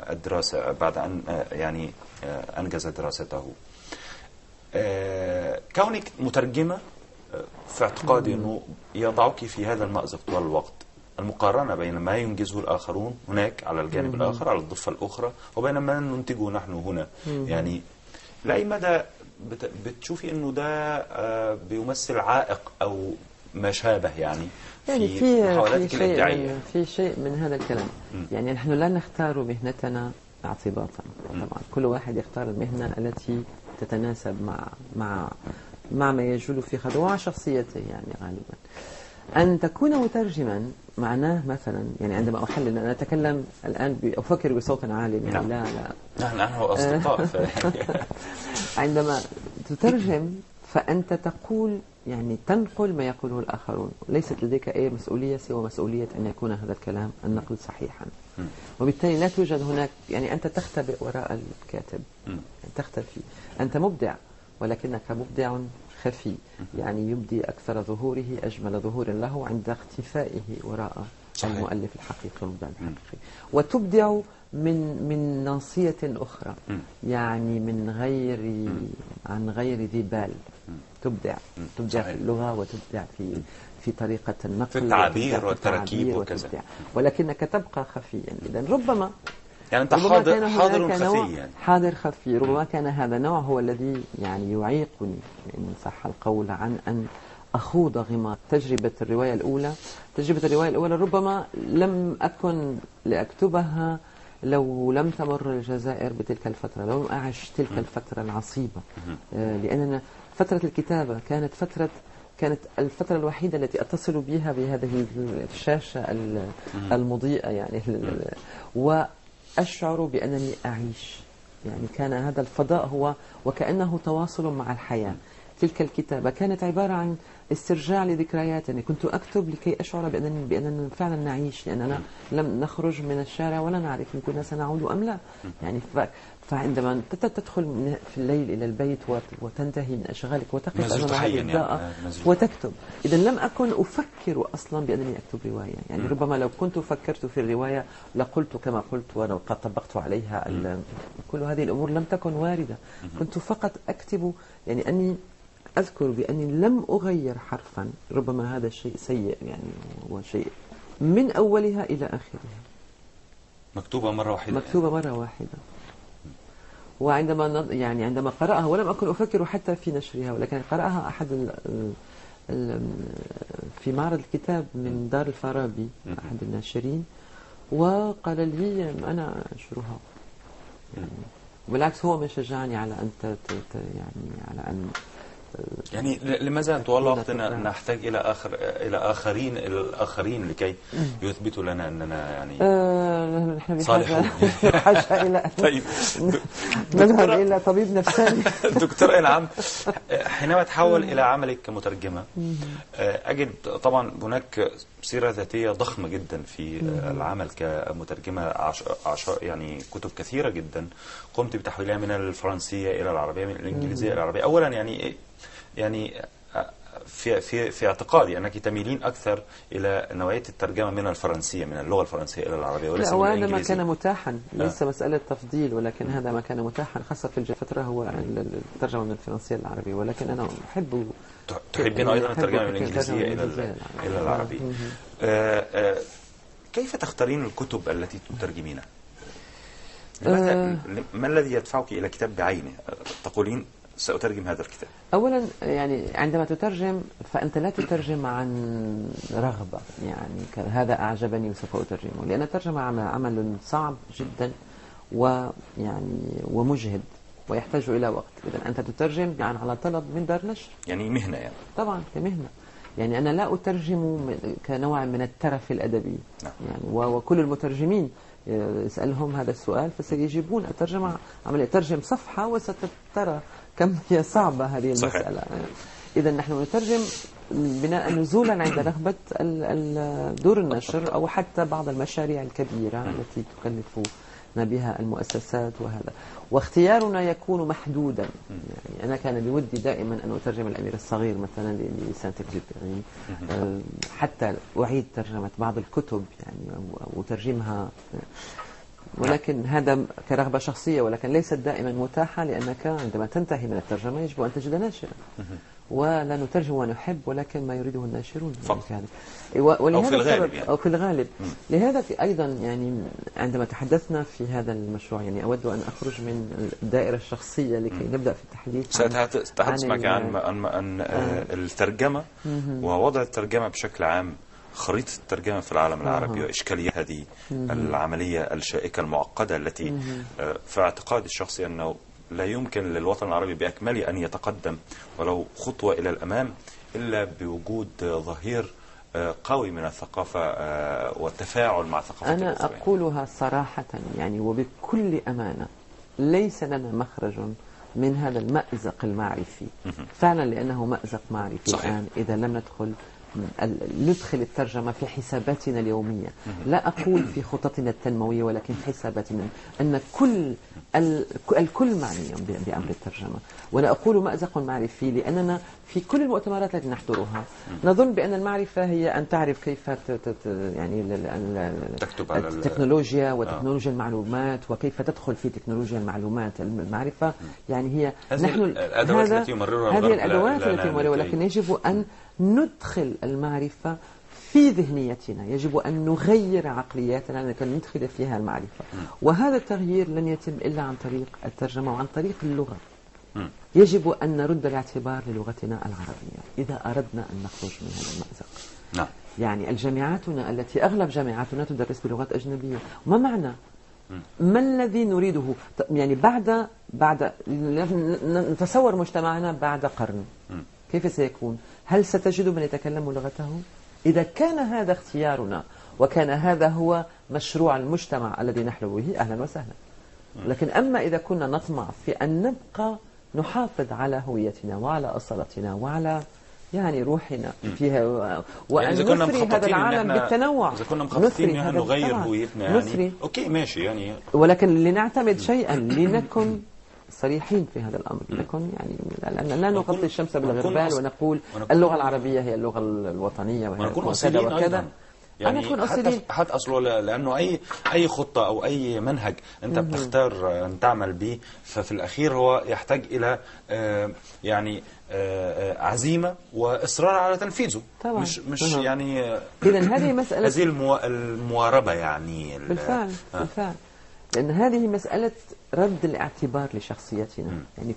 الدراسة، بعد أن يعني أنجز دراسته. كونك مترجمة في اعتقادي أنه يضعك في هذا المأزق طوال الوقت، المقارنة بين ما ينجزه الآخرون هناك على الجانب الآخر، على الضفة الأخرى، وبين ما ننتجه نحن هنا. يعني لأي مدى بتشوفي أنه ده بيمثل عائق أو ما شابه يعني في محاولاتك الإبداعية؟ في شيء من هذا الكلام. يعني نحن لا نختار مهنتنا اعتباطا، طبعا كل واحد يختار المهنة التي تتناسب مع ما يجول في خده ومع شخصيته. يعني غالبا أن تكون مترجما معناه مثلا، يعني عندما أحلل أنا أتكلم الآن أفكر بصوت عالي، يعني لا نحن أصدقاء عندما تترجم فأنت تقول، يعني تنقل ما يقوله الآخرون، ليست لديك أي مسؤولية سوى مسؤولية أن يكون هذا الكلام النقد صحيحا. وبالتالي لا توجد هناك، يعني أنت تختبئ وراء الكاتب، تختفي، أنت مبدع ولكنك مبدع خفي، يعني يبدي أكثر ظهوره، أجمل ظهور له عند اختفائه وراء المؤلف الحقيقي والمبدع الحقيقي. وتبدع من ناصية أخرى، يعني عن غير ذي بال. تبدع في اللغة، وتبدع في طريقة النقل، في التعبير والتركيب وكذا، ولكنك تبقى خفيا. إذن ربما يعني أنت حاضر خفي، يعني حاضر خفي. ربما كان هذا النوع هو الذي يعني يعيقني، إن صح القول، عن أن أخوض غمار تجربة الرواية الأولى. تجربة الرواية الأولى ربما لم أكن لأكتبها لو لم تمر الجزائر بتلك الفترة، لو لم أعش تلك الفترة العصيبة، لأننا فترة الكتابة كانت الفترة الوحيدة التي أتصل بها بهذه الشاشة المضيئة، يعني وأشعر بأنني أعيش. يعني كان هذا الفضاء هو وكأنه تواصل مع الحياة. تلك الكتابة كانت عبارة عن استرجاع لذكريات، يعني كنت أكتب لكي أشعر بأننا فعلا نعيش، لأننا لم نخرج من الشارع ولا نعرف إن كنا سنعود أم لا. يعني فعندما تدخل في الليل إلى البيت وتنتهي من أشغالك وتقف أمام هذه الإضاءة وتكتب. إذا لم أكن أفكر أصلا بأنني أكتب رواية. يعني ربما لو كنت فكرت في الرواية لقلت كما قلت، ولو قد طبقت عليها كل هذه الأمور لم تكن واردة. كنت فقط أكتب، يعني أني أذكر بأني لم أغير حرفا. ربما هذا شيء سيء، يعني هو شيء من أولها إلى آخرها مكتوبة مرة واحدة، مكتوبة مرة واحدة. وعندما عندما قرأها، ولم أكن أفكر حتى في نشرها، ولكن قرأها أحد في معرض الكتاب من دار الفارابي، أحد الناشرين، وقال لي أنا أنشرها. بالعكس هو ما شجعني على أن يعني لماذا طوال الوقت نحتاج إلى الآخرين لكي يثبتوا لنا أننا يعني صالحون؟ بحاجة إلى طيب نذهب إلى طبيب نفساني. دكتور إنعام، حينما تحول إلى عملك كمترجمة، أجد طبعا هناك سيرة ذاتية ضخمة جدا في العمل كمترجمة، يعني كتب كثيرة جدا قمت بتحويلها من الفرنسية إلى العربية، من الإنجليزية إلى العربية. أولا يعني في اعتقادي أنك تميلين أكثر إلى نوعية الترجمة من الفرنسية، من اللغة الفرنسية إلى العربية، وليس من الإنجليزية. وهذا ما كان متاحا، ليس مسألة تفضيل، ولكن هذا ما كان متاحا خاصة في الفترة، هو الترجمة من الفرنسية إلى العربية. ولكن أنا تحبين أيضا الترجمة من الإنجليزية إلى العربية. كيف تختارين الكتب التي تترجمينها؟ ما الذي يدفعك إلى كتاب بعينه؟ تقولين سأترجم هذا الكتاب؟ أولا يعني عندما تترجم فأنت لا تترجم عن رغبة، يعني هذا أعجبني وسوف أترجمه، لأن الترجمة عمل صعب جدا ويعني ومجهد ويحتاج إلى وقت. إذا أنت تترجم يعني على طلب من دار نشر، يعني مهنة يعني. طبعا كمهنة، يعني أنا لا أترجم كنوع من الترف الأدبي. نعم. يعني وكل المترجمين يسألهم هذا السؤال فسيجيبون الترجمة عملية ترجم صفحة وسترى كم هي صعبة هذه المسألة. إذا نحن نترجم بناء نزولا عند رغبة دور النشر أو حتى بعض المشاريع الكبيرة التي تكلفنا بها المؤسسات، وهذا واختيارنا يكون محدودا. يعني أنا كان بودي دائما أن أترجم الأمير الصغير مثلا لسانت اكزوبيري، حتى أعيد ترجمة بعض الكتب يعني وترجمها، ولكن هذا كرغبة شخصية، ولكن ليست دائما متاحة، لأنك عندما تنتهي من الترجمة يجب أن تجد ناشرا، ولا نترجم ونحب ولكن ما يريده الناشرون فقط. أو في الغالب يعني. أو في الغالب. لهذا أيضا يعني عندما تحدثنا في هذا المشروع يعني أود أن أخرج من الدائرة الشخصية لكي نبدأ في التحديث. سأتحدث معك عن الترجمة ووضع الترجمة بشكل عام، خريطة الترجمة في العالم العربي وإشكالية هذه العملية الشائكة المعقدة التي في اعتقادي الشخصي أنه لا يمكن للوطن العربي بأكمله أن يتقدم ولو خطوة إلى الأمام إلا بوجود ظهير قوي من الثقافة والتفاعل مع ثقافة أنا الأخرى. أقولها صراحة يعني وبكل أمانة، ليس لنا مخرج من هذا المأزق المعرفي فعلا، لأنه مأزق معرفي. صحيح. الآن إذا لم ندخل الترجمة في حساباتنا اليومية، لا أقول في خططنا التنموية ولكن في حساباتنا، أن الكل معني بأمر الترجمة. وأنا أقول مأزق معرفي لأننا في كل المؤتمرات التي نحضرها نظن بأن المعرفة هي أن تعرف كيف يعني تكتب على التكنولوجيا وتكنولوجيا المعلومات وكيف تدخل في تكنولوجيا المعلومات. المعرفة يعني هي نحن الأدوات التي يمررها هذه الأدوات التي يمررها، ولكن يجب أن ندخل المعرفة في ذهنيتنا، يجب أن نغير عقلياتنا لكي ندخل فيها المعرفة. وهذا التغيير لن يتم إلا عن طريق الترجمة وعن طريق اللغة. يجب أن نرد الاعتبار للغتنا العربية إذا أردنا أن نخرج من هذا المأزق. نعم. يعني الجامعاتنا التي أغلب جامعاتنا تدرس بلغات أجنبية، ما معنى؟ ما الذي نريده؟ يعني بعد نتصور مجتمعنا بعد قرن كيف سيكون؟ هل ستجد من يتكلم لغته؟ إذا كان هذا اختيارنا وكان هذا هو مشروع المجتمع الذي نحلو به، أهلا وسهلا. لكن أما إذا كنا نطمع في أن نبقى نحافظ على هويتنا وعلى أصالتنا وعلى يعني روحنا فيها وأن يعني نثري هذا العالم بالتنوع، إذا كنا مخططين أن نغير هويتنا يعني أوكي ماشي يعني، ولكن لنعتمد شيئا، لنكن صريحين في هذا الأمر، نكون يعني لا نغطي الشمس بالغربال ونقول اللغة العربية هي اللغة الوطنية وكذا وكذا. يعني أنا أكون أصيلين حتى أصله، لأنه أي خطة أو أي منهج أنت بتختار أن تعمل به، ففي الأخير هو يحتاج إلى يعني عزيمة وإصرار على تنفيذه. طبعا. مش يعني إذن هذه مسألة هذه المواربة يعني بالفعل. لأن هذه مسألة رد الاعتبار لشخصيتنا. يعني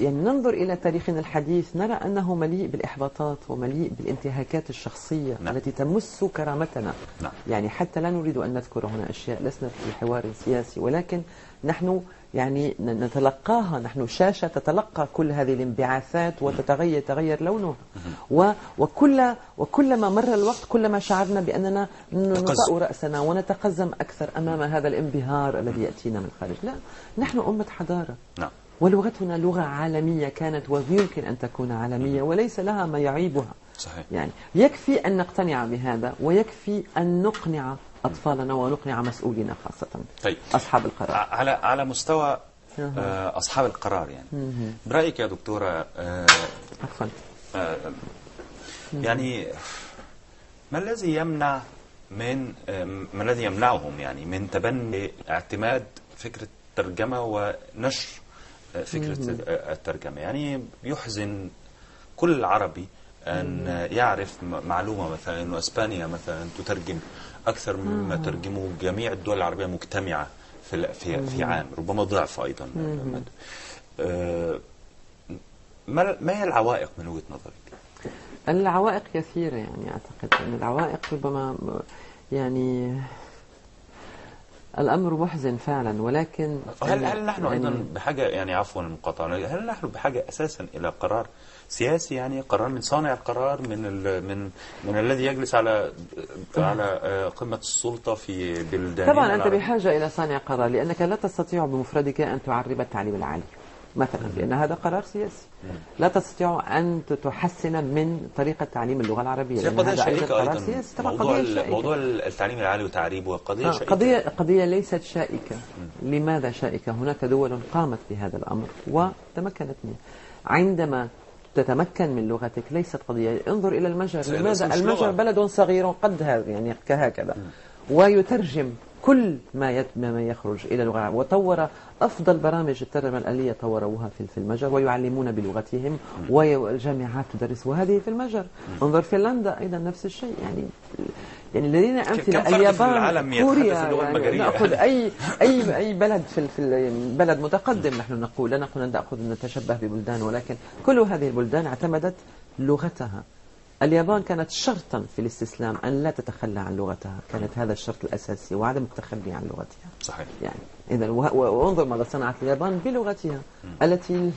يعني ننظر إلى تاريخنا الحديث نرى أنه مليء بالإحباطات ومليء بالانتهاكات الشخصية التي تمس كرامتنا. يعني حتى لا نريد أن نذكر هنا أشياء، لسنا في حوار سياسي، ولكن نحن يعني نتلقاها، نحن شاشة تتلقى كل هذه الانبعاثات وتتغير لونها. وكلما مر الوقت كلما شعرنا بأننا نطأ رأسنا ونتقزم أكثر أمام هذا الانبهار الذي يأتينا من الخارج. لا، نحن أمة حضارة. ولغتنا لغة عالمية كانت ويمكن أن تكون عالمية وليس لها ما يعيبها. صحيح. يعني يكفي أن نقتنع بهذا، ويكفي أن نقنع أطفالنا ونقنع مسؤولين خاصة. طيب. أصحاب القرار على مستوى أصحاب القرار يعني برأيك يا دكتورة عفوا يعني ما الذي يمنعهم يعني من تبني اعتماد فكرة الترجمة ونشر فكرة الترجمة؟ يعني يحزن كل عربي أن يعرف معلومة مثلا أنه أسبانيا مثلا تترجم أكثر مما ترجمه جميع الدول العربية مجتمعة في عام، ربما ضعف أيضا. ما هي العوائق من وجهة نظرك؟ العوائق كثيرة، يعني أعتقد أن العوائق ربما يعني الأمر محزن فعلا، ولكن هل نحن أيضا بحاجة، يعني عفوا المقاطعة، هل نحن بحاجة أساسا إلى قرار سياسي، يعني قرار من صانع القرار، من الذي يجلس على قمة السلطة في بلدان؟ طبعا أنت بحاجة إلى صانع قرار، لأنك لا تستطيع بمفردك أن تعرب التعليم العالي مثلا، لأن هذا قرار سياسي. لا تستطيع أن تحسن من طريقة تعليم اللغة العربية، لأن هذا أيضا قرار سياسي. طبعا موضوع التعليم العالي وتعريبه قضية شائكة. قضية ليست شائكة. لماذا شائكة؟ هناك دول قامت بهذا الأمر وتمكنت منه. عندما تتمكن من لغتك ليست قضية. انظر إلى المجر. لماذا؟ المجر بلد صغير قد هذا، يعني كهكذا، ويترجم كل ما يخرج إلى اللغة العربية، وطور أفضل برامج الترجمة الآلية طوروها في المجر، ويعلمون بلغتهم، والجامعات تدرس، وهذه في المجر. انظر فنلندا أيضا نفس الشيء. يعني لدينا أمثلة. اليابان، كوريا، يعني نأخذ أي بلد في بلد متقدم، نحن نقول لا نقول أن نتشبه ببلدان، ولكن كل هذه البلدان اعتمدت لغتها. اليابان كانت شرطا في الاستسلام أن لا تتخلى عن لغتها، كانت هذا الشرط الأساسي، وعدم التخلي عن لغتها. صحيح. يعني إذا وانظر ماذا صنعت اليابان بلغتها التي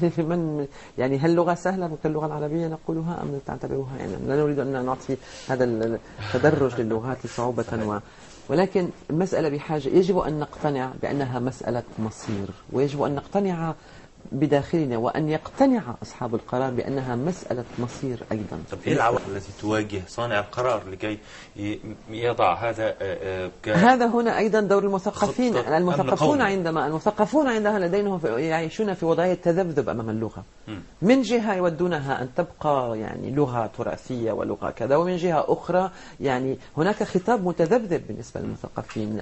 يعني هل اللغة سهلة كاللغة العربية نقولها أم تعتبرها؟ يعني لا نريد أن نعطي هذا التدرج للغات صعوبة ولكن المسألة بحاجة، يجب أن نقتنع بأنها مسألة مصير، ويجب أن نقتنع بداخلنا، وأن يقتنع أصحاب القرار بأنها مسألة مصير أيضا. طب إيه العوائق التي تواجه صانع القرار لكي يضع هذا هذا هنا أيضا دور المثقفين. المثقفون عندما لديهم يعيشون في وضعية تذبذب أمام اللغة. من جهة يودونها أن تبقى يعني لغة تراثية ولغة كذا، ومن جهة أخرى يعني هناك خطاب متذبذب بالنسبة للمثقفين،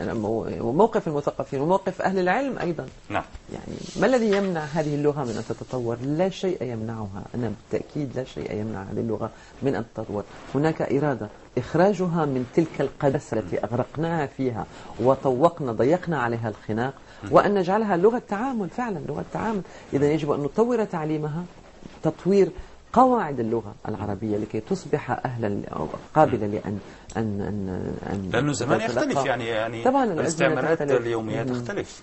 وموقف المثقفين وموقف أهل العلم أيضا. نعم. يعني ما الذي يمنع هذه اللغة من أن تتطور؟ لا شيء يمنعها. أنا بالتأكيد لا شيء يمنع هذه اللغة من أن تتطور. هناك إرادة إخراجها من تلك القداسة التي أغرقناها فيها وطوقنا ضيقنا عليها الخناق، وأن نجعلها لغة تعامل، فعلا لغة تعامل. إذا يجب أن نطور تعليمها تطوير قواعد اللغة العربية لكي تصبح أهلا أو قابلة لأن لأنه زمان يختلف، يعني طبعا الاستعمالات اليومية تختلف.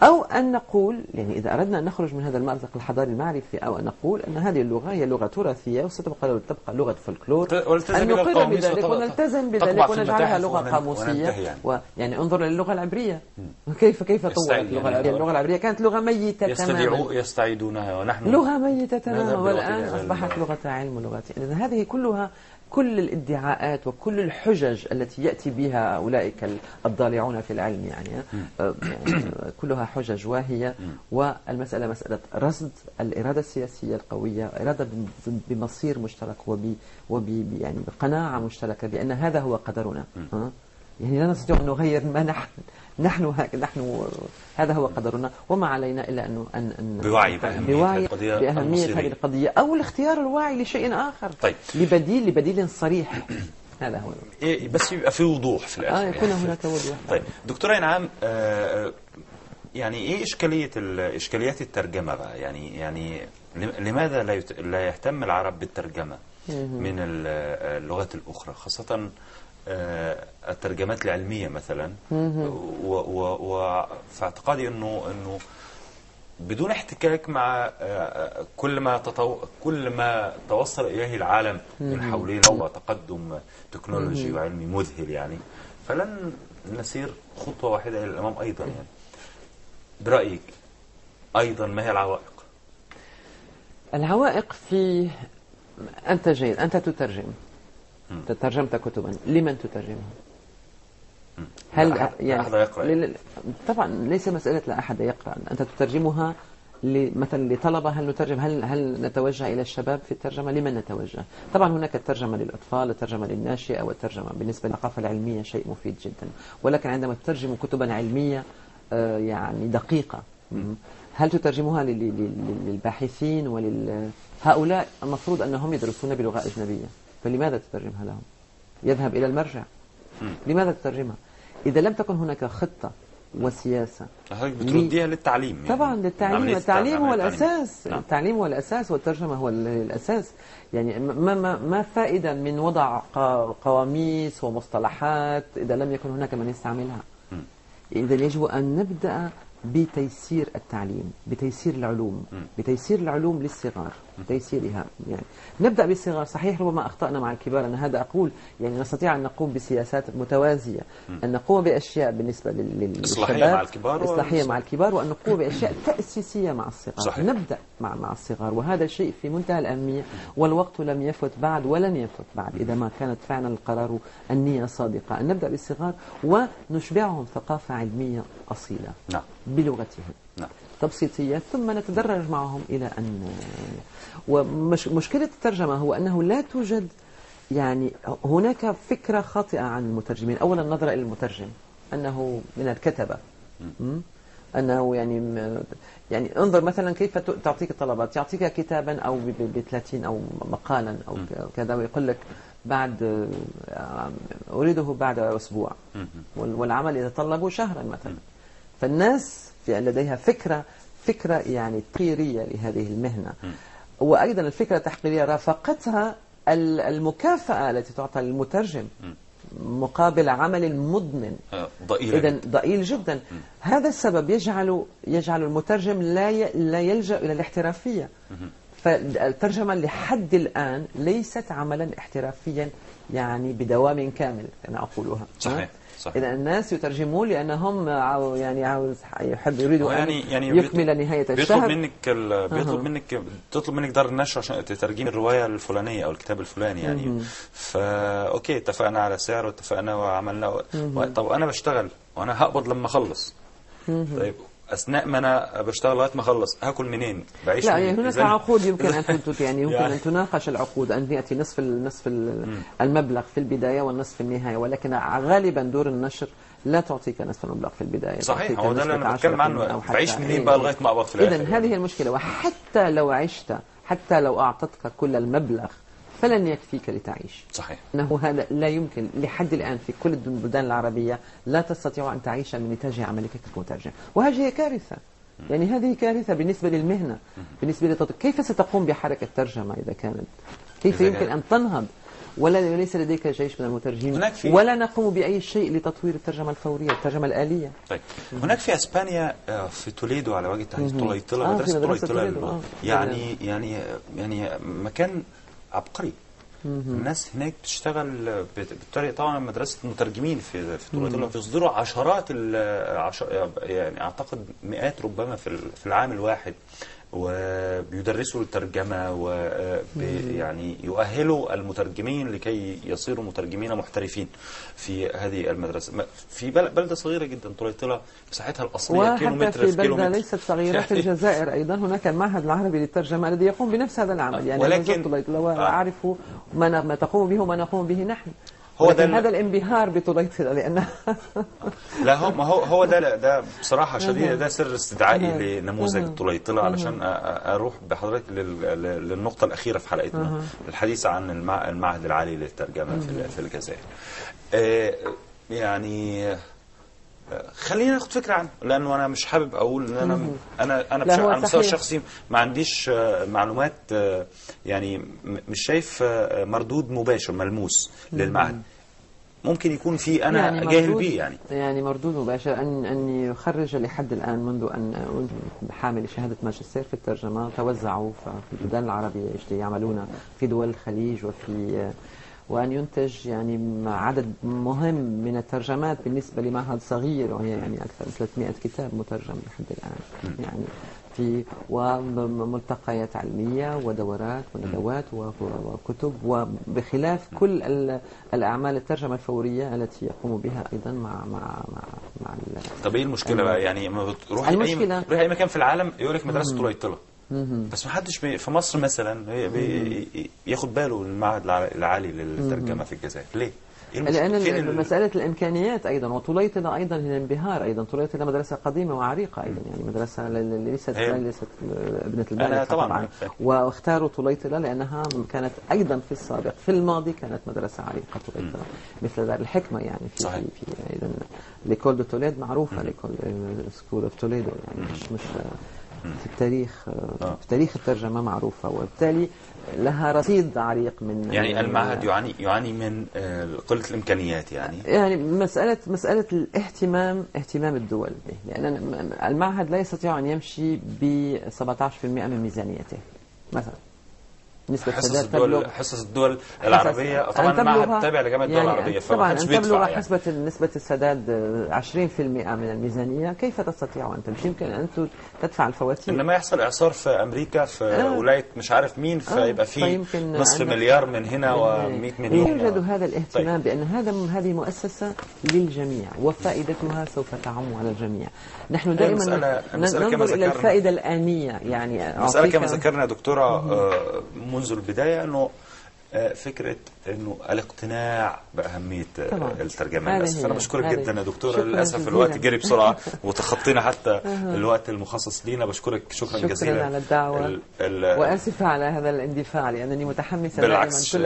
أو أن نقول، يعني إذا أردنا أن نخرج من هذا المأزق الحضاري المعرفي، أو أن نقول أن هذه اللغة هي لغة تراثية وستبقى لغة فولكلور، أن نقر بذلك ونلتزم بذلك ونجعلها لغة قاموسية. يعني انظر للغة العبرية، كيف طورت اللغة العبرية. اللغة العبرية كانت لغة ميتة تماما، يستعيدونها، ونحن لغة ميتة تماما، والآن أصبحت لغة علم ولغة. إذن هذه كلها، كل الادعاءات وكل الحجج التي يأتي بها أولئك الضالعون في العلم يعني كلها حجج واهية. والمسألة مسألة رصد الإرادة السياسية القوية، إرادة بمصير مشترك يعني بقناعة مشتركة بأن هذا هو قدرنا. يعني لا نستطيع أن نغير ما نحن هذا هو قدرنا، وما علينا إلا أن بوعي بأهمية هذه القضية، أو الاختيار الواعي لشيء آخر. طيب. لبديل صريح. هذا هو. بس يبقى في وضوح في الآخر. يكون هناك وضوح. طيب دكتورة إنعام، يعني إيه إشكاليات الترجمة بقى؟ يعني لماذا لا يهتم العرب بالترجمة من اللغات الأخرى، خاصة الترجمات العلمية مثلا؟ وفي اعتقادي انه بدون احتكاك مع كل ما توصل اليه العالم من حولنا وتقدم تكنولوجي وعلمي مذهل، يعني فلن نسير خطوة واحدة الى الامام ايضا. يعني برأيك ايضا ما هي العوائق؟ العوائق في انت جيد، انت تترجم، ترجمت كتبا، لمن تترجمها؟ هل يعني أحد يقرأ؟ طبعا ليس مسألة لا أحد يقرأ. أنت تترجمها مثلا لطلبة. هل نترجم؟ هل نتوجه إلى الشباب في الترجمة؟ لمن نتوجه؟ طبعا هناك الترجمة للأطفال، الترجمة للناشئة، والترجمة بالنسبة للثقافة العلمية شيء مفيد جدا. ولكن عندما تترجم كتبا علمية يعني دقيقة، هل تترجمها للباحثين هؤلاء المفروض أنهم يدرسون بلغة أجنبية، فلماذا تترجمها لهم؟ يذهب إلى المرجع. لماذا تترجمها؟ إذا لم تكن هناك خطة وسياسة. بترديها للتعليم يعني. طبعا للتعليم، التعليم هو الأساس. نعم. التعليم هو الأساس والترجمة هو الأساس. يعني ما فائدة من وضع قواميس ومصطلحات إذا لم يكن هناك من يستعملها. إذا يجب أن نبدأ بتيسير التعليم، بتيسير العلوم، بتيسير العلوم للصغار، تيسيرها. يعني نبدأ بالصغار. صحيح ربما أخطأنا مع الكبار، أنا هذا أقول يعني نستطيع أن نقوم بسياسات متوازية، أن نقوم بأشياء بالنسبة للشباب إصلاحية مع الكبار، إصلاحية مع الكبار، وأن نقوم بأشياء تأسيسية مع الصغار. صحيح. نبدأ مع الصغار، وهذا شيء في منتهى الأهمية، والوقت لم يفت بعد ولن يفت بعد إذا ما كانت فعلا القرار النية صادقة، أن نبدأ بالصغار ونشبعهم ثقافة علمية أصيلة. نعم. بلغتهم. نعم. تبسيطية، ثم نتدرج معهم إلى أن ومشكلة الترجمة هو أنه لا توجد، يعني هناك فكرة خاطئة عن المترجمين. أولا النظرة إلى المترجم أنه من الكتبة، أنه يعني انظر مثلا كيف تعطيك الطلبات، يعطيك كتابا أو ب30 أو مقالا أو كذا، ويقول لك بعد أريده بعد أسبوع، والعمل يتطلب شهرا مثلا. فالناس لديها فكرة يعني تحقيرية لهذه المهنة، وأيضا الفكرة التحقيرية رافقتها المكافأة التي تعطى للمترجم مقابل عمل مضمن إذن ضئيل جدا. هذا السبب يجعل المترجم لا يلجأ إلى الاحترافية. فالترجمة لحد الآن ليست عملا احترافيا يعني بدوام كامل، أنا أقولها. صحيح. إذا الناس يترجمون لأنهم يريدوا أن يكمل نهاية الشهر. تطلب منك دار النشر عشان تترجم الرواية الفلانية أو الكتاب الفلاني يعني. أوكي، اتفقنا على سعر واتفقنا وعملنا طب أنا بشتغل وأنا هقبض لما أخلص. طيب أثناء ما أنا بشتغل لغاية ما أخلص هاكل منين؟ بعيش لا، منين؟ يعني هناك عقود يمكن أن يعني يمكن أن تناقش العقود، أن يأتي نصف المبلغ في البداية والنصف في النهاية، ولكن غالبا دور النشر لا تعطيك نصف المبلغ في البداية. صحيح، هو ده اللي أنا بتكلم عنه. بعيش منين بقى لغاية ما أقبض في الآخر؟ إذن هذه المشكلة. وحتى لو عشت، حتى لو أعطتك كل المبلغ فلن يكفيك لتعيش. صحيح. أنه هذا لا يمكن لحد الآن في كل البلدان العربية لا تستطيع أن تعيش من نتاج عملك كمترجم، وهذه هي كارثة. يعني هذه كارثة بالنسبة للمهنة، بالنسبة كيف ستقوم بحركة ترجمة إذا كانت؟ كيف يمكن أن تنهض وليس لديك جيش من المترجمين، ولا نقوم بأي شيء لتطوير الترجمة الفورية، الترجمة الآلية؟ طيب، هناك في اسبانيا في توليدو على وجه التحديد طليطلة، مدرسة طليطلة يعني مكان عبقري. الناس هناك بتشتغل بالطريقه. طبعا مدرسه المترجمين في طليطلة بيصدروا عشرات يعني اعتقد مئات ربما في العام الواحد، وبيدرسوا الترجمة يعني يؤهلوا المترجمين لكي يصيروا مترجمين محترفين في هذه المدرسة. في بلدة صغيرة جدا طليطلة، مساحتها الأصلية كيلومتر في بلدة ليست صغيرة في الجزائر أيضا هناك المعهد العربي للترجمة الذي يقوم بنفس هذا العمل. يعني ولكن طليطلة وأعرف ما تقوم به وما نقوم به نحن. هو ده هذا الانبهار بطليطلة لأنه لا هو ده بصراحة شديدة، ده سر استدعائي لنموذج طليطلة علشان أروح بحضرتك للنقطة الأخيرة في حلقتنا، الحديث عن المعهد العالي للترجمة في الجزائر. يعني خلينا ناخد فكرة عنه، لأنه أنا مش حابب أقول إن أنا على المستوى الشخصي ما عنديش معلومات، يعني مش شايف مردود مباشر ملموس للمعهد. ممكن يكون في أنا يعني جاهل بيه يعني مردود مباشر أن يخرج لحد الآن منذ أن حامل شهادة ماجستير في الترجمة توزعوا في البلدان العربية يعملون في دول الخليج وأن ينتج يعني عدد مهم من الترجمات بالنسبة لمعهد صغير، وهي يعني أكثر من 300 كتاب مترجم لحد الآن، يعني في وملتقيات علمية ودورات وندوات وكتب، وبخلاف كل الأعمال الترجمة الفورية التي يقوم بها أيضا مع طب إيه المشكلة بقى؟ يعني ما بتروح أي مكان في العالم يقول لك مدرسة طليطلة، بس ما حدش في مصر مثلا ياخد باله المعهد العالي للترجمة في الجزائر. ليه؟ لأن مسألة الإمكانيات أيضا، وطليطلة أيضا هي انبهار أيضا. طليطلة مدرسة قديمة وعريقة أيضا، يعني مدرسة ليست ابنة البارحة طبعا. واختاروا طليطلة لأنها كانت أيضا في السابق في الماضي كانت مدرسة عريقة طليطلة، مثل دار الحكمة يعني في أيضا ليكول دو توليد معروفة، ليكول سكول اوف توليدو، يعني مش في التاريخ في تاريخ الترجمة معروفة، وبالتالي لها رصيد عريق من يعني المعهد يعاني من قلة الإمكانيات يعني مسألة اهتمام الدول به، لأن المعهد لا يستطيع أن يمشي ب 17% من ميزانيته مثلا. نسبة حصص الدول العربية طبعا المعهد تابع لجامعة الدول العربية، طبعا أن تبلغ حسبة نسبة السداد 20% من الميزانية، كيف تستطيع أنت؟ مش يمكن أن تدفع الفواتير. إنما يحصل إعصار في أمريكا في ولاية مش عارف مين، فيبقى في نصف مليار من هنا و100 مليون. يوجد هذا الاهتمام بأن هذه مؤسسة للجميع وفائدتها سوف تعم على الجميع. نحن دائما ننظر إلى الفائدة الآنية، يعني مسألة كما ذكرنا دكتورة منذ البداية أنه فكرة أنه الاقتناع بأهمية الترجمة. أنا بشكرك جدا يا دكتورة، للأسف الوقت جري بسرعة وتخطينا حتى الوقت المخصص لينا. بشكرك شكرا جزيلا على الدعوة وآسفة على هذا الاندفاع، لأنني متحمسة بالعكس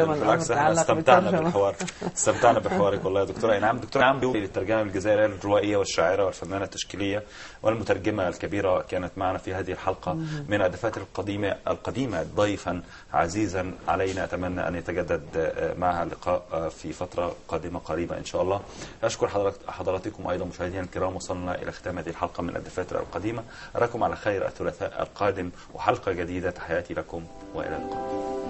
احنا استمتعنا بحوارك والله يا دكتورة. نعم دكتورة نعم للترجمة الجزائرية الروائية والشاعرة والفنانة التشكيلية والمترجمة الكبيرة كانت معنا في هذه الحلقة من الأدفات القديمة ضيفا عزيزا علينا. أتمنى أن يتجدد معها اللقاء في فترة قادمة قريبة إن شاء الله. أشكر حضراتكم أيضا مشاهدينا الكرام. وصلنا إلى ختام هذه الحلقة من الدفاتر القديمة. أراكم على خير الثلاثاء القادم وحلقة جديدة. تحياتي لكم وإلى اللقاء.